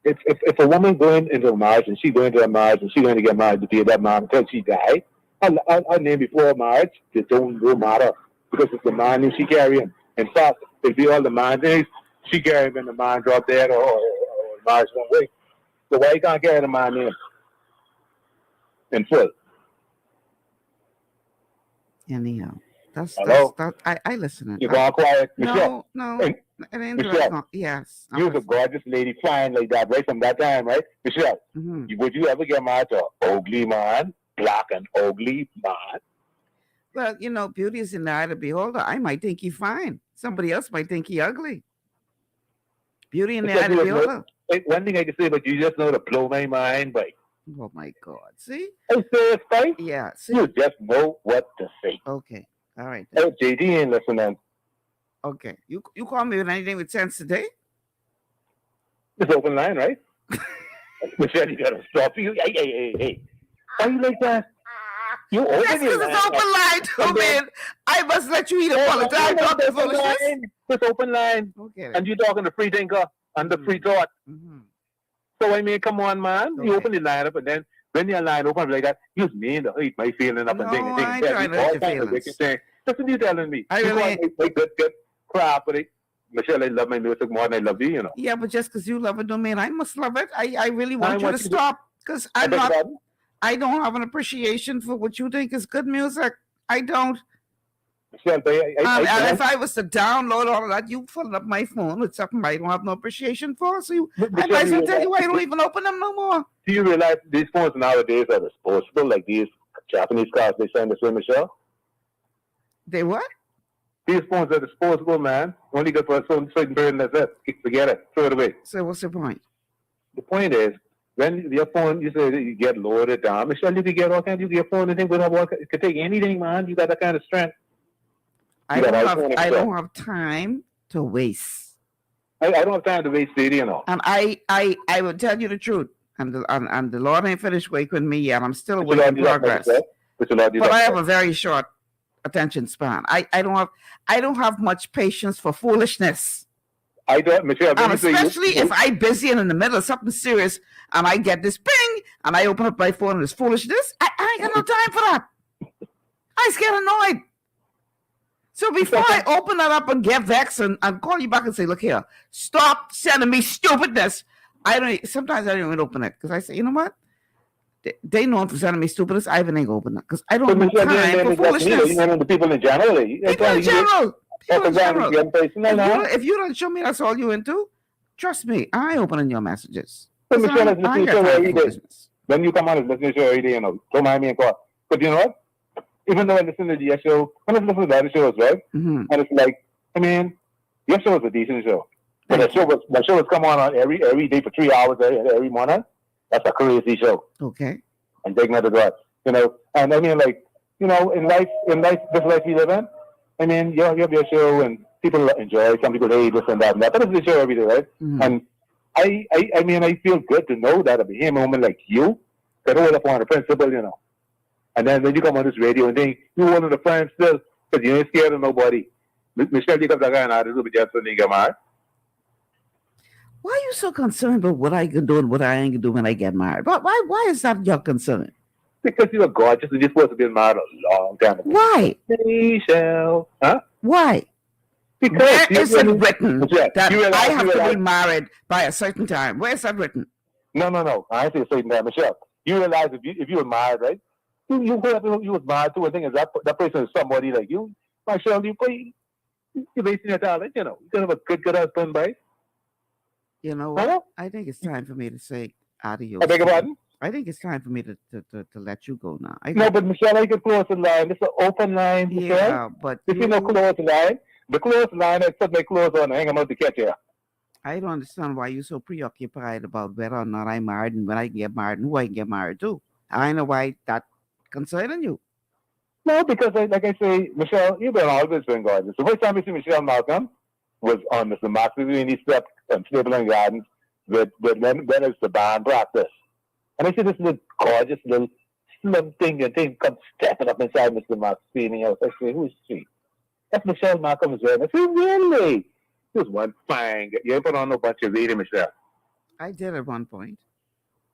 if a woman going into a marriage and she's going to a marriage and she's going to get married to be that man until she dies, her name before marriage it don't matter because it's the man that she carrying. In fact, it'll be all the man things she carrying when the man drop dead or marriage one way. So why you can't carry the man name in full? Anyhow, that's I listen. You gone quiet, No, Michelle? it ain't Michelle, yes. you was a gorgeous lady, flying like that right from that time, right? Michelle, would you ever get married to an ugly man, black and ugly man? Well, you know, beauty is in the eye of the beholder. I might think he fine. Somebody else might think he ugly. Beauty in the eye of the beholder. One thing I can say, but you just know to blow my mind, but. Oh my God! See? I say it's fine. Yeah. See? You just know what to say. Okay. All right. Hey, JD ain't listening. Okay. You call me with anything with sense today? It's open line, right? Michelle, you gotta stop. Hey. Why you like that? You open That's because it's open line, too, man. I must let you eat it all the time. Don't be foolishness. It's open line. Okay. And you talking to free thinker and the free thought. So I mean, come on, man. You open the line up, and then when your line open like that, you mean to hate my feeling up and thing. I ain't trying to hurt your feelings. That's what you telling me. I you really make good crap, but Michelle, I love my music more than I love you, you know. Yeah, but just because you love it don't mean I must love it. I really want you to stop because I don't have an appreciation for what you think is good music. I don't. Michelle, if I was to download all of that, you fill up my phone with something I don't have no appreciation for. So I might as well tell you I don't even open them no more. Do you realize these phones nowadays are disposable, like these Japanese cars they send us with, Michelle? They what? These phones are disposable, man. Only good for a certain period, that's it. Forget it. Throw it away. So what's the point? The point is, when your phone, you say you get loaded down, Michelle, you can get all kinds. You can get phone anything without work. It could take anything, man. You got that kind of strength. I don't have time to waste. I don't have time to waste, you know. And I will tell you the truth. And the Lord ain't finished working me yet. I'm still a work in progress. But I have a very short attention span. I don't have much patience for foolishness. I don't, Michelle. And especially if I'm busy and in the middle of something serious and I get this ping and I open up my phone and it's foolishness, I ain't got no time for that. I get annoyed. So before I open that up and get vexed and call you back and say, look here, stop sending me stupidness. Sometimes I don't even open it because I say, you know what? They know for sending me stupidness. I even ain't open it because I don't have time for foolishness. You know, the people in general. People in general. If you don't show me that's all you into, trust me, I ain't opening your messages. So Michelle is listening to show every day. When you come on, it's listening to show every day, you know. Don't mind me and call. But you know what? Even though I listen to your show, when I listen to the other shows, right? And it's like, I mean, your show is a decent show. But the show was come on every day for 3 hours every morning. That's a crazy show. Okay. And taking it to God, you know. And I mean, like, you know, in life, this life we live in. I mean, you have your show and people enjoy. Some people hate this and that and that. But it's the show every day, right? And I mean, I feel good to know that I became a woman like you They hold up on the principle, you know. And then when you come on this radio and then you one of the friends still, because you ain't scared of nobody. Michelle, you come to guy and do with just when you get married. Why are you so concerned about what I can do and what I ain't gonna do when I get married? Why is that your concern? Because you are gorgeous and you're supposed to be married a long time ago. Why? Michelle. Huh? Why? Because where is it written that I have to be realize, married by a certain time? Where is that written? No. I ain't say a certain time, Michelle. You realize if you were married, right? You was married to, I think is that person is somebody like you. Michelle, you're wasting your talent, you know. You can have a good husband, right? You know what? Huh? I think it's time for me to say adios. I beg your pardon? I think it's time for me to let you go now. No, but Michelle, I can close the line. It's an open line, Michelle. Yeah, but if you know close the line, the close line, I put my clothes on and hang them out to catch you. I don't understand why you're so preoccupied about whether or not I'm married and when I can get married and who I can get married to. I know why that concerning you. No, because like I say, Michelle, you've always been gorgeous. The first time you see Michelle Malcolm was on Mr. Max's Step and Stable and Gardens when it's the band practice. And I see this little gorgeous little slim thing and thing come stepping up inside Mr. Max's feeding house. I say, who is she? That's Michelle Malcolm as well. I say, really? She was one fine. You ain't put on no bunch of reading, Michelle. I did at one point.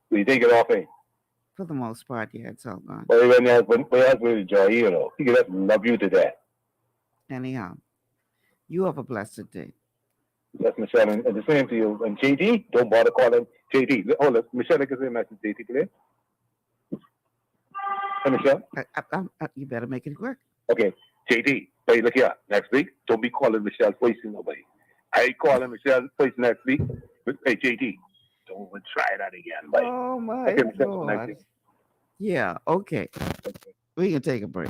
So you take it off, eh? For the most part, yeah, it's all gone. But when else will enjoy you, know, he can just love you to death. Anyhow, you have a blessed day. Yes, Michelle, and the same to you. And JD, don't bother calling JD. Hold on, Michelle, I can say a message to JD today. Hey, Michelle? You better make it work. Okay, JD, hey, look here. Next week, don't be calling Michelle twice to nobody. I ain't calling Michelle twice next week. But, hey, JD, don't even try that again, buddy. Oh, my God. Yeah, okay. We can take a break.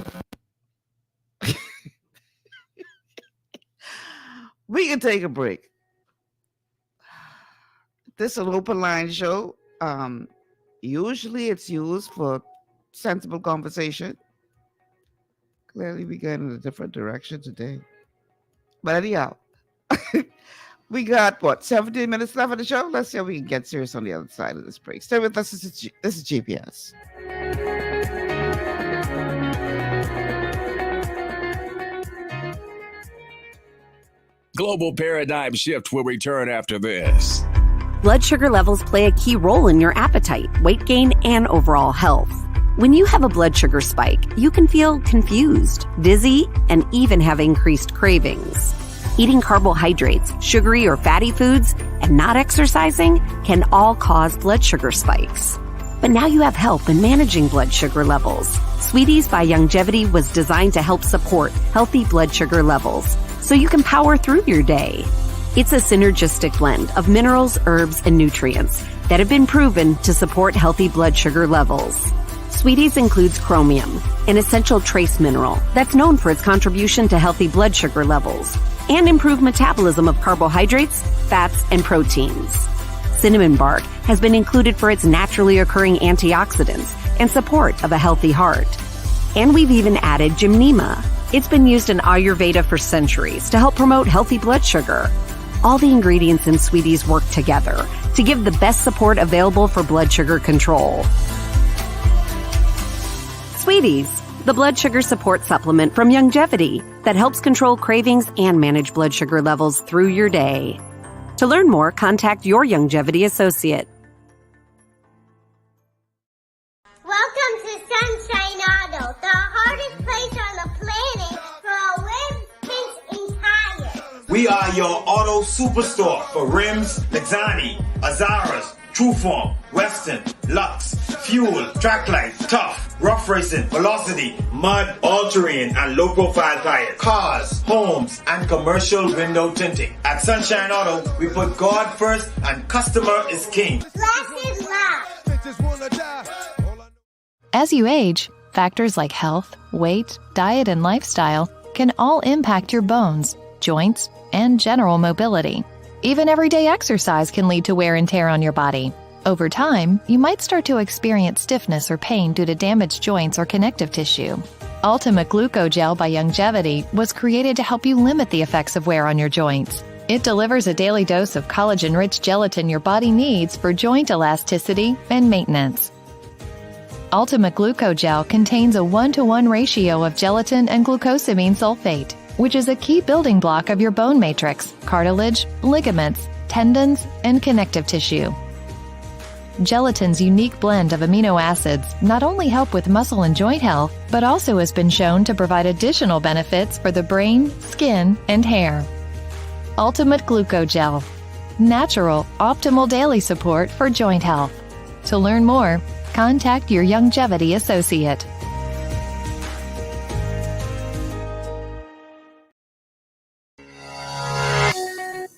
We can take a break. This is an open line show. Usually it's used for sensible conversation. Clearly we got in a different direction today. But anyhow, we got 17 minutes left of the show. Let's see how we can get serious on the other side of this break. Stay with us. This is GPS. Global Paradigm Shift will return after this. Blood sugar levels play a key role in your appetite, weight gain, and overall health. When you have a blood sugar spike, you can feel confused, dizzy, and even have increased cravings. Eating carbohydrates, sugary or fatty foods, and not exercising can all cause blood sugar spikes. But now you have help in managing blood sugar levels. Sweeties by Youngevity was designed to help support healthy blood sugar levels, so you can power through your day. It's a synergistic blend of minerals, herbs, and nutrients that have been proven to support healthy blood sugar levels. Sweeties includes chromium, an essential trace mineral that's known for its contribution to healthy blood sugar levels and improved metabolism of carbohydrates, fats, and proteins. Cinnamon bark has been included for its naturally occurring antioxidants and support of a healthy heart. And we've even added gymnema. It's been used in Ayurveda for centuries to help promote healthy blood sugar. All the ingredients in Sweeties work together to give the best support available for blood sugar control. Sweeties, the blood sugar support supplement from Youngevity that helps control cravings and manage blood sugar levels through your day. To learn more, contact your Youngevity associate. Welcome to Sunshine Auto, the hardest place on the planet for rims, paints, and tires. We are your auto superstore for rims, Lexani, Azaras, Trueform, Western, Lux, Fuel, Trackline, Tough, Rough Racing, Velocity, Mud, All-Terrain, and low-profile tires. Cars, homes, and commercial window tinting. At Sunshine Auto, we put God first and customer is king. Lasted love. As you age, factors like health, weight, diet, and lifestyle can all impact your bones, joints, and general mobility. Even everyday exercise can lead to wear and tear on your body. Over time, you might start to experience stiffness or pain due to damaged joints or connective tissue. Ultimate Glucogel by Youngevity was created to help you limit the effects of wear on your joints. It delivers a daily dose of collagen-rich gelatin your body needs for joint elasticity and maintenance. Ultimate Glucogel contains a 1-to-1 ratio of gelatin and glucosamine sulfate, which is a key building block of your bone matrix, cartilage, ligaments, tendons, and connective tissue. Gelatin's unique blend of amino acids not only help with muscle and joint health, but also has been shown to provide additional benefits for the brain, skin, and hair. Ultimate Glucogel. Natural, optimal daily support for joint health. To learn more, contact your Youngevity associate.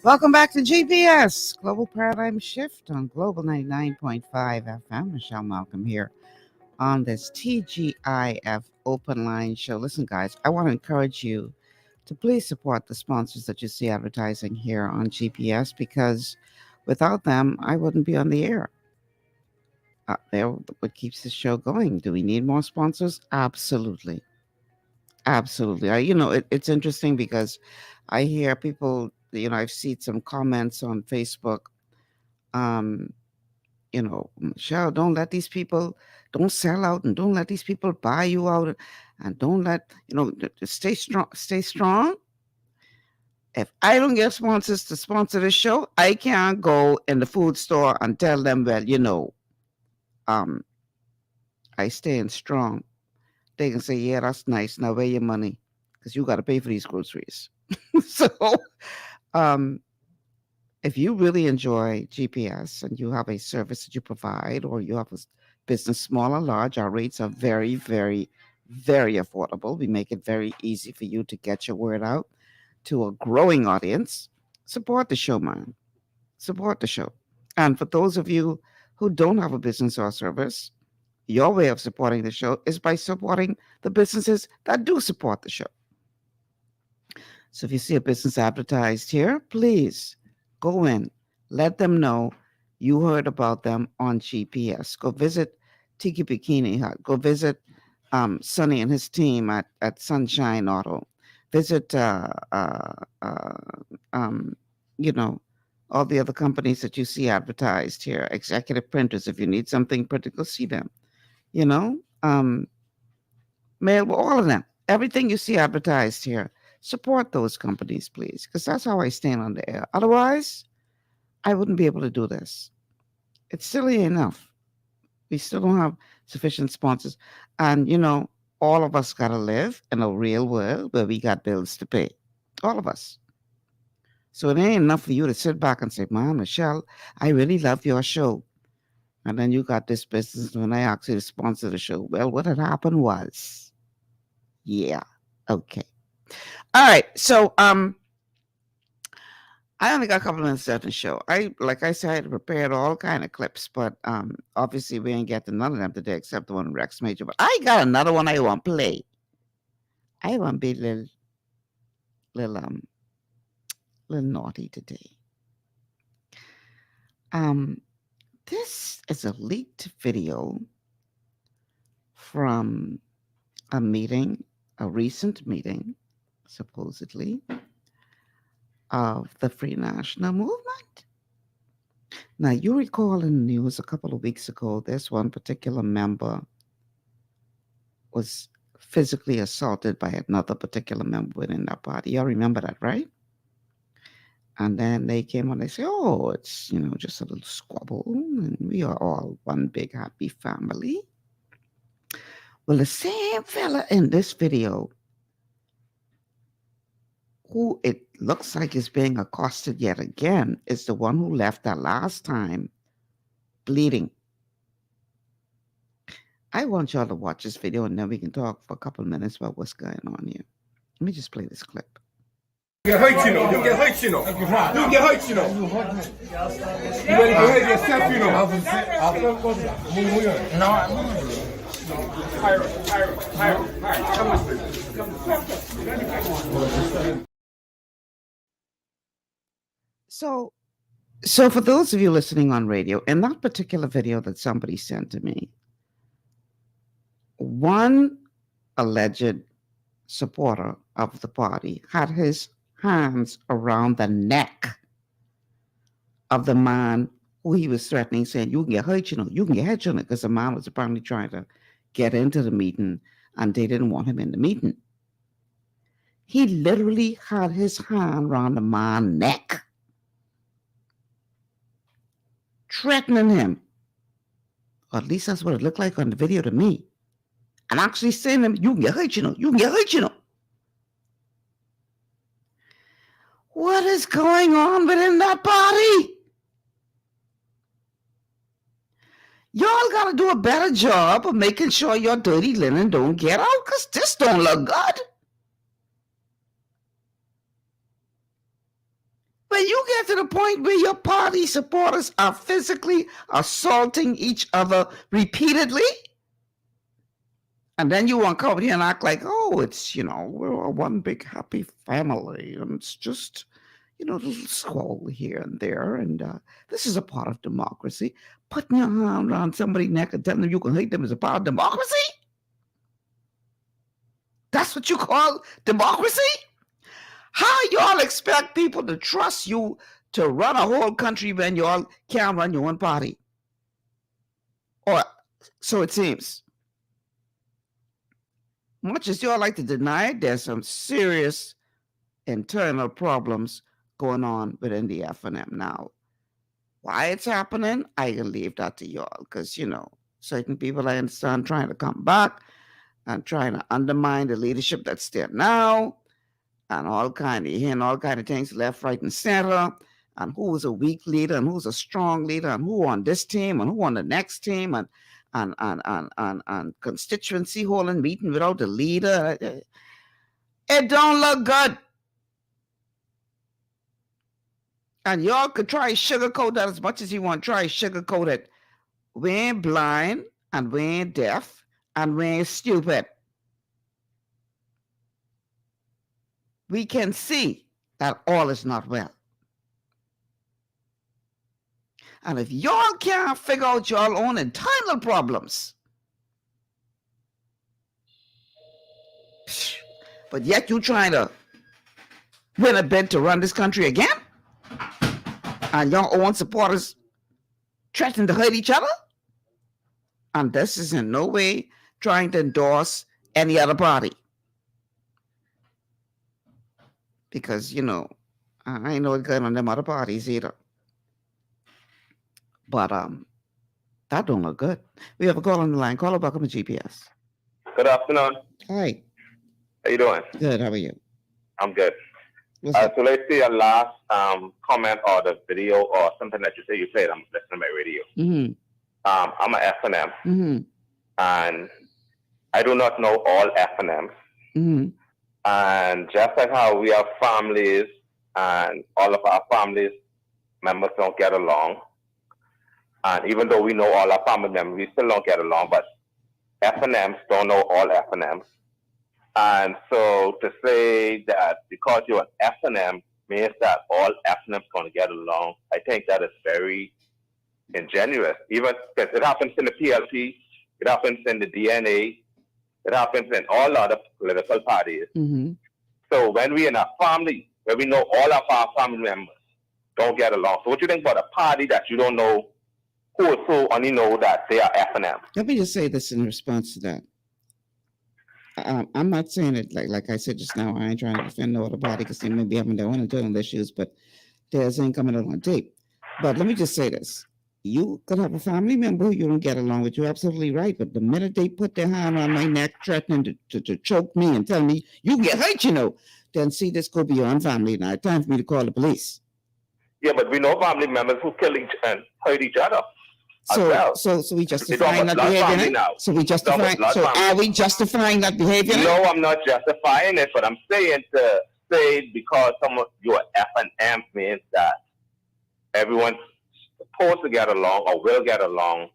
Welcome back to GPS, Global Paradigm Shift on Global 99.5 FM. Michelle Malcolm here on this TGIF Open Line show. Listen, guys, I want to encourage you to please support the sponsors that you see advertising here on GPS, because without them, I wouldn't be on the air. They're what keeps the show going. Do we need more sponsors? Absolutely. Absolutely. It's interesting because I hear people, I've seen some comments on Facebook. Michelle, don't sell out, and don't let these people buy you out, and don't let, stay strong. If I don't get sponsors to sponsor the show, I can't go in the food store and tell them, well, I staying strong. They can say, yeah, that's nice. Now where your money? Because you got to pay for these groceries. So if you really enjoy GPS and you have a service that you provide, or you have a business, small or large, our rates are very, very, very affordable. We make it very easy for you to get your word out to a growing audience. Support the show, man. Support the show. And for those of you who don't have a business or service, your way of supporting the show is by supporting the businesses that do support the show. So if you see a business advertised here, please go in, let them know you heard about them on GPS. Go visit Tiki Bikini Hut. Go visit Sonny and his team at Sunshine Auto. Visit, all the other companies that you see advertised here. Executive Printers, if you need something printed, go see them. Mail, all of them. Everything you see advertised here. Support those companies, please, because that's how I stand on the air. Otherwise, I wouldn't be able to do this. It's silly enough. We still don't have sufficient sponsors. And, all of us got to live in a real world where we got bills to pay. All of us. So it ain't enough for you to sit back and say, "Man, Michelle, I really love your show." And then you got this business when I asked you to sponsor the show. Well, what had happened was, yeah, okay. All right. So I only got a couple of minutes left in the show. Like I said, I had prepared all kind of clips, but obviously we ain't get to none of them today except the one Rex Major. But I got another one I want to play. I want to be a little naughty today. This is a leaked video from a recent meeting, supposedly, of the Free National Movement. Now, you recall in the news a couple of weeks ago, this one particular member was physically assaulted by another particular member within that party. Y'all remember that, right? And then they came on, they say, oh, it's, just a little squabble, and we are all one big happy family. Well, the same fella in this video, who it looks like is being accosted yet again, is the one who left that last time bleeding. I want y'all to watch this video, and then we can talk for a couple of minutes about what's going on here. Let me just play this clip. You get hurt, You get hurt, You get hurt, You ready to hurt yourself, No, I'm So for those of you listening on radio, in that particular video that somebody sent to me, one alleged supporter of the party had his hands around the neck of the man who he was threatening, saying, you can get hurt, you can get hurt, because the man was apparently trying to get into the meeting, and they didn't want him in the meeting. He literally had his hand around the man's neck, threatening him. Or at least that's what it looked like on the video to me. And actually saying to him, you can get hurt, you know. You can get hurt, you know. What is going on within that body? Y'all got to do a better job of making sure your dirty linen don't get out, because this don't look good. When you get to the point where your party supporters are physically assaulting each other repeatedly, and then you want to come here and act like, oh, it's, you know, we're one big happy family, and it's just, you know, a little squabble here and there, and this is a part of democracy. Putting your hand around somebody's neck and telling them you can hate them is a part of democracy? That's what you call democracy? How y'all expect people to trust you to run a whole country when y'all can't run your own party? Or so it seems. Much as y'all like to deny it, there's some serious internal problems going on within the FNM now. Why it's happening, I can leave that to y'all, because, you know, certain people I understand trying to come back and trying to undermine the leadership that's there now, and all kind of things, left, right, and center, and who is a weak leader and who's a strong leader, and who on this team and who on the next team, and constituency holding meeting without the leader. It don't look good. And y'all could try sugarcoat that as much as you want. Try sugarcoat it. We ain't blind, and we ain't deaf, and we ain't stupid. We can see that all is not well. And if y'all can't figure out your own internal problems, but yet you trying to win a bid to run this country again, and your own supporters threatening to hurt each other, and this is in no way trying to endorse any other party. Because, you know, I ain't know what's going on them other parties either. But that don't look good. We have a call on the line. Caller, welcome to GPS. Good afternoon. Hi. How you doing? Good. How are you? I'm good. So let's see your last comment or the video or something that you say you played. I'm listening to my radio. Mm-hmm. I'm an FNM, Mm-hmm. and I do not know all FNMs. Mm-hmm. And just like how we have families and all of our families members don't get along, and even though we know all our family members, we still don't get along, but FNMs don't know all FNMs. And so to say that because you're an FNM means that all FNMs going to get along, I think that is very ingenuous. Even because it happens in the PLP, it happens in the DNA, it happens in all other political parties. Mm-hmm. So when we're in a family, where we know all of our family members don't get along, so what do you think about a party that you don't know who is who, only know that they are FNM? Let me just say this in response to that. I'm not saying it like I said just now. I ain't trying to defend no other party because they may be having their own internal issues, but theirs ain't coming out on tape. But let me just say this. You could have a family member who you don't get along with. You're absolutely right. But the minute they put their hand on my neck, threatening to choke me and tell me, you get hurt, you know, then see, this could be your own family. Now it's time for me to call the police. Yeah, but we know family members who kill each and hurt each other. So we justifying that behavior now? So we justifying, so are we justifying that behavior now? No, I'm not justifying it, but I'm saying to say because you're FNM means that everyone's supposed to get along or will get along.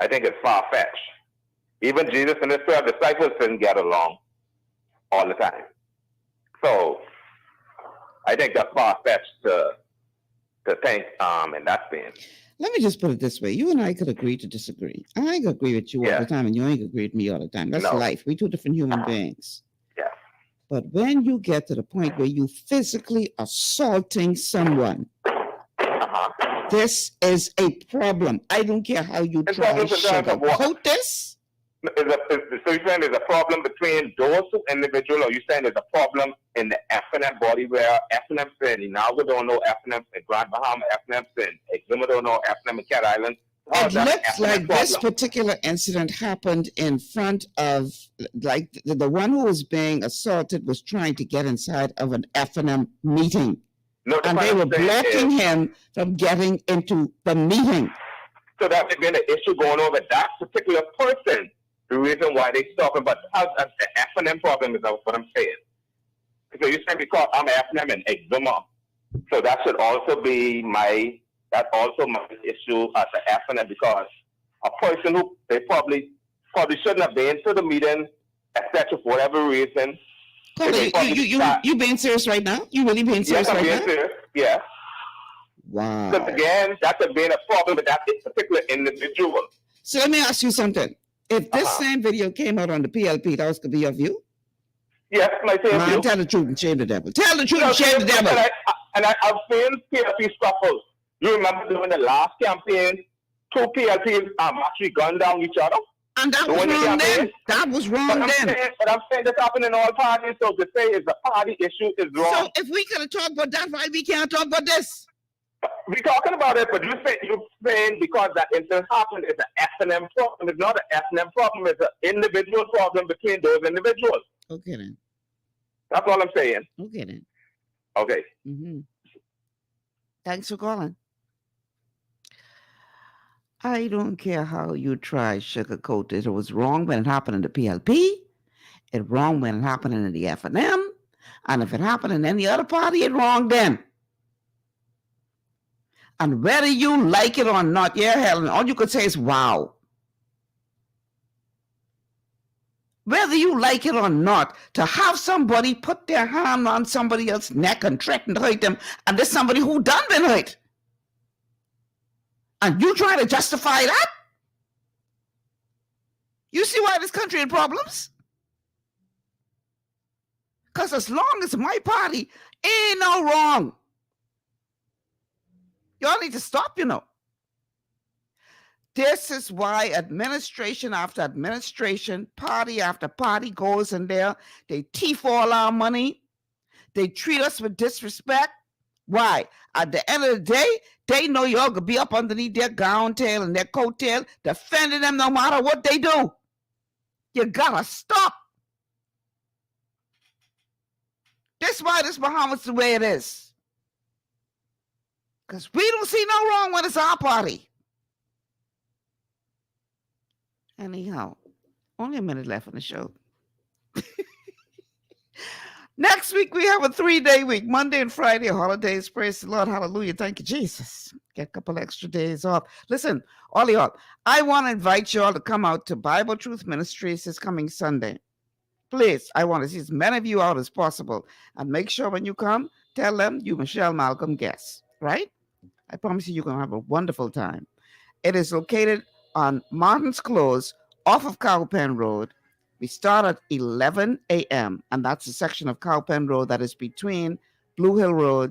I think it's far-fetched. Even Jesus and his 12 disciples didn't get along all the time. So I think that's far-fetched to think in that sense. Let me just put it this way. You and I could agree to disagree. I could agree with you all the time, and you ain't agree with me all the time. That's life. We're two different human beings. Yeah. But when you get to the point where you physically assaulting someone, this is a problem. I don't care how you try to sugarcoat this. So you're saying there's a problem between those two individuals, or you saying there's a problem in the FNM body where FNM said Inago don't know FNM in Grand Bahama, FNM said Exuma don't know FNM in Cat Island? It looks like this particular incident happened in front of, like, the one who was being assaulted was trying to get inside of an FNM meeting. No, and they were blocking him from getting into the meeting. So that may be an issue going over that particular person. The reason why they talking about the FNM problem is what I'm saying. So you saying because I'm FNM and Exuma, so that should also be my issue as an FNM, because a person who they probably shouldn't have been to the meeting, etc. for whatever reason. You being serious right now? You really being serious right now? Yes, I'm being serious. Yeah. Wow. Because again, that's been a problem with that particular individual. So let me ask you something. If this same video came out on the PLP, that was going to be of you? Yes, my same view. Tell the truth and shame the devil. Tell the truth and shame the devil. I've seen PLP scuffles. You remember during the last campaign, 2 PLPs actually gunned down each other? And that was wrong then. That was wrong then. But I'm saying this happened in all parties, so to say it's a party issue is wrong. So if we could talk about that, why we can't talk about this? We're talking about it, but you're saying because that incident happened, it's an FNM problem. It's not an FNM problem. It's an individual problem between those individuals. Okay, then. That's all I'm saying. Okay, then. Okay. Mm-hmm. Thanks for calling. I don't care how you try sugarcoat it. It was wrong when it happened in the PLP. It wrong when it happened in the FNM. And if it happened in any other party, it wrong then. And whether you like it or not, yeah, Helen, all you could say is, wow. Whether you like it or not, to have somebody put their hand on somebody else's neck and threaten to hurt them, and there's somebody who done been hurt. And you try to justify that? You see why this country had problems? Because as long as my party ain't no wrong, y'all need to stop, you know. This is why administration after administration, party after party goes in there. They thief all our money. They treat us with disrespect. Why? At the end of the day, they know y'all could be up underneath their gown tail and their coat tail, defending them no matter what they do. You gotta stop. That's why this Bahamas the way it is. Because we don't see no wrong when it's our party. Anyhow, only a minute left on the show. Next week, we have a 3-day week. Monday and Friday, holidays. Praise the Lord. Hallelujah. Thank you, Jesus. Get a couple extra days off. Listen, all y'all, I want to invite y'all to come out to Bible Truth Ministries this coming Sunday. Please, I want to see as many of you out as possible. And make sure when you come, tell them you Michelle Malcolm guest, right? I promise you're going to have a wonderful time. It is located on Martin's Close off of Cowpen Road. We start at 11 a.m. and that's a section of Cowpen Road that is between Blue Hill Road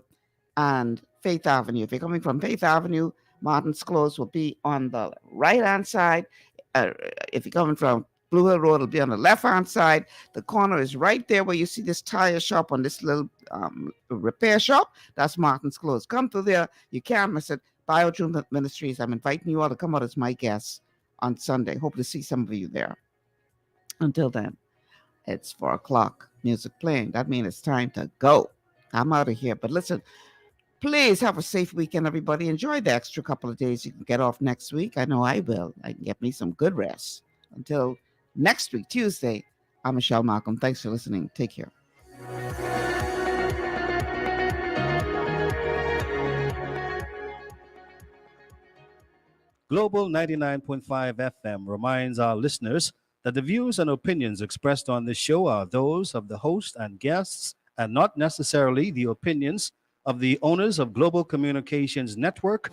and Faith Avenue. If you're coming from Faith Avenue, Martin's Close will be on the right-hand side. If you're coming from Blue Hill Road, it'll be on the left-hand side. The corner is right there where you see this tire shop on this little repair shop. That's Martin's Close. Come through there. You can't miss it. BioTruth Ministries. I'm inviting you all to come out as my guests on Sunday. Hope to see some of you there. Until then, it's 4 o'clock. Music playing. That means it's time to go. I'm out of here. But listen, please have a safe weekend, everybody. Enjoy the extra couple of days you can get off next week. I know I will. I can get me some good rest. Until next week, Tuesday, I'm Michelle Malcolm. Thanks for listening. Take care. Global 99.5 FM reminds our listeners that the views and opinions expressed on this show are those of the host and guests and not necessarily the opinions of the owners of Global Communications Network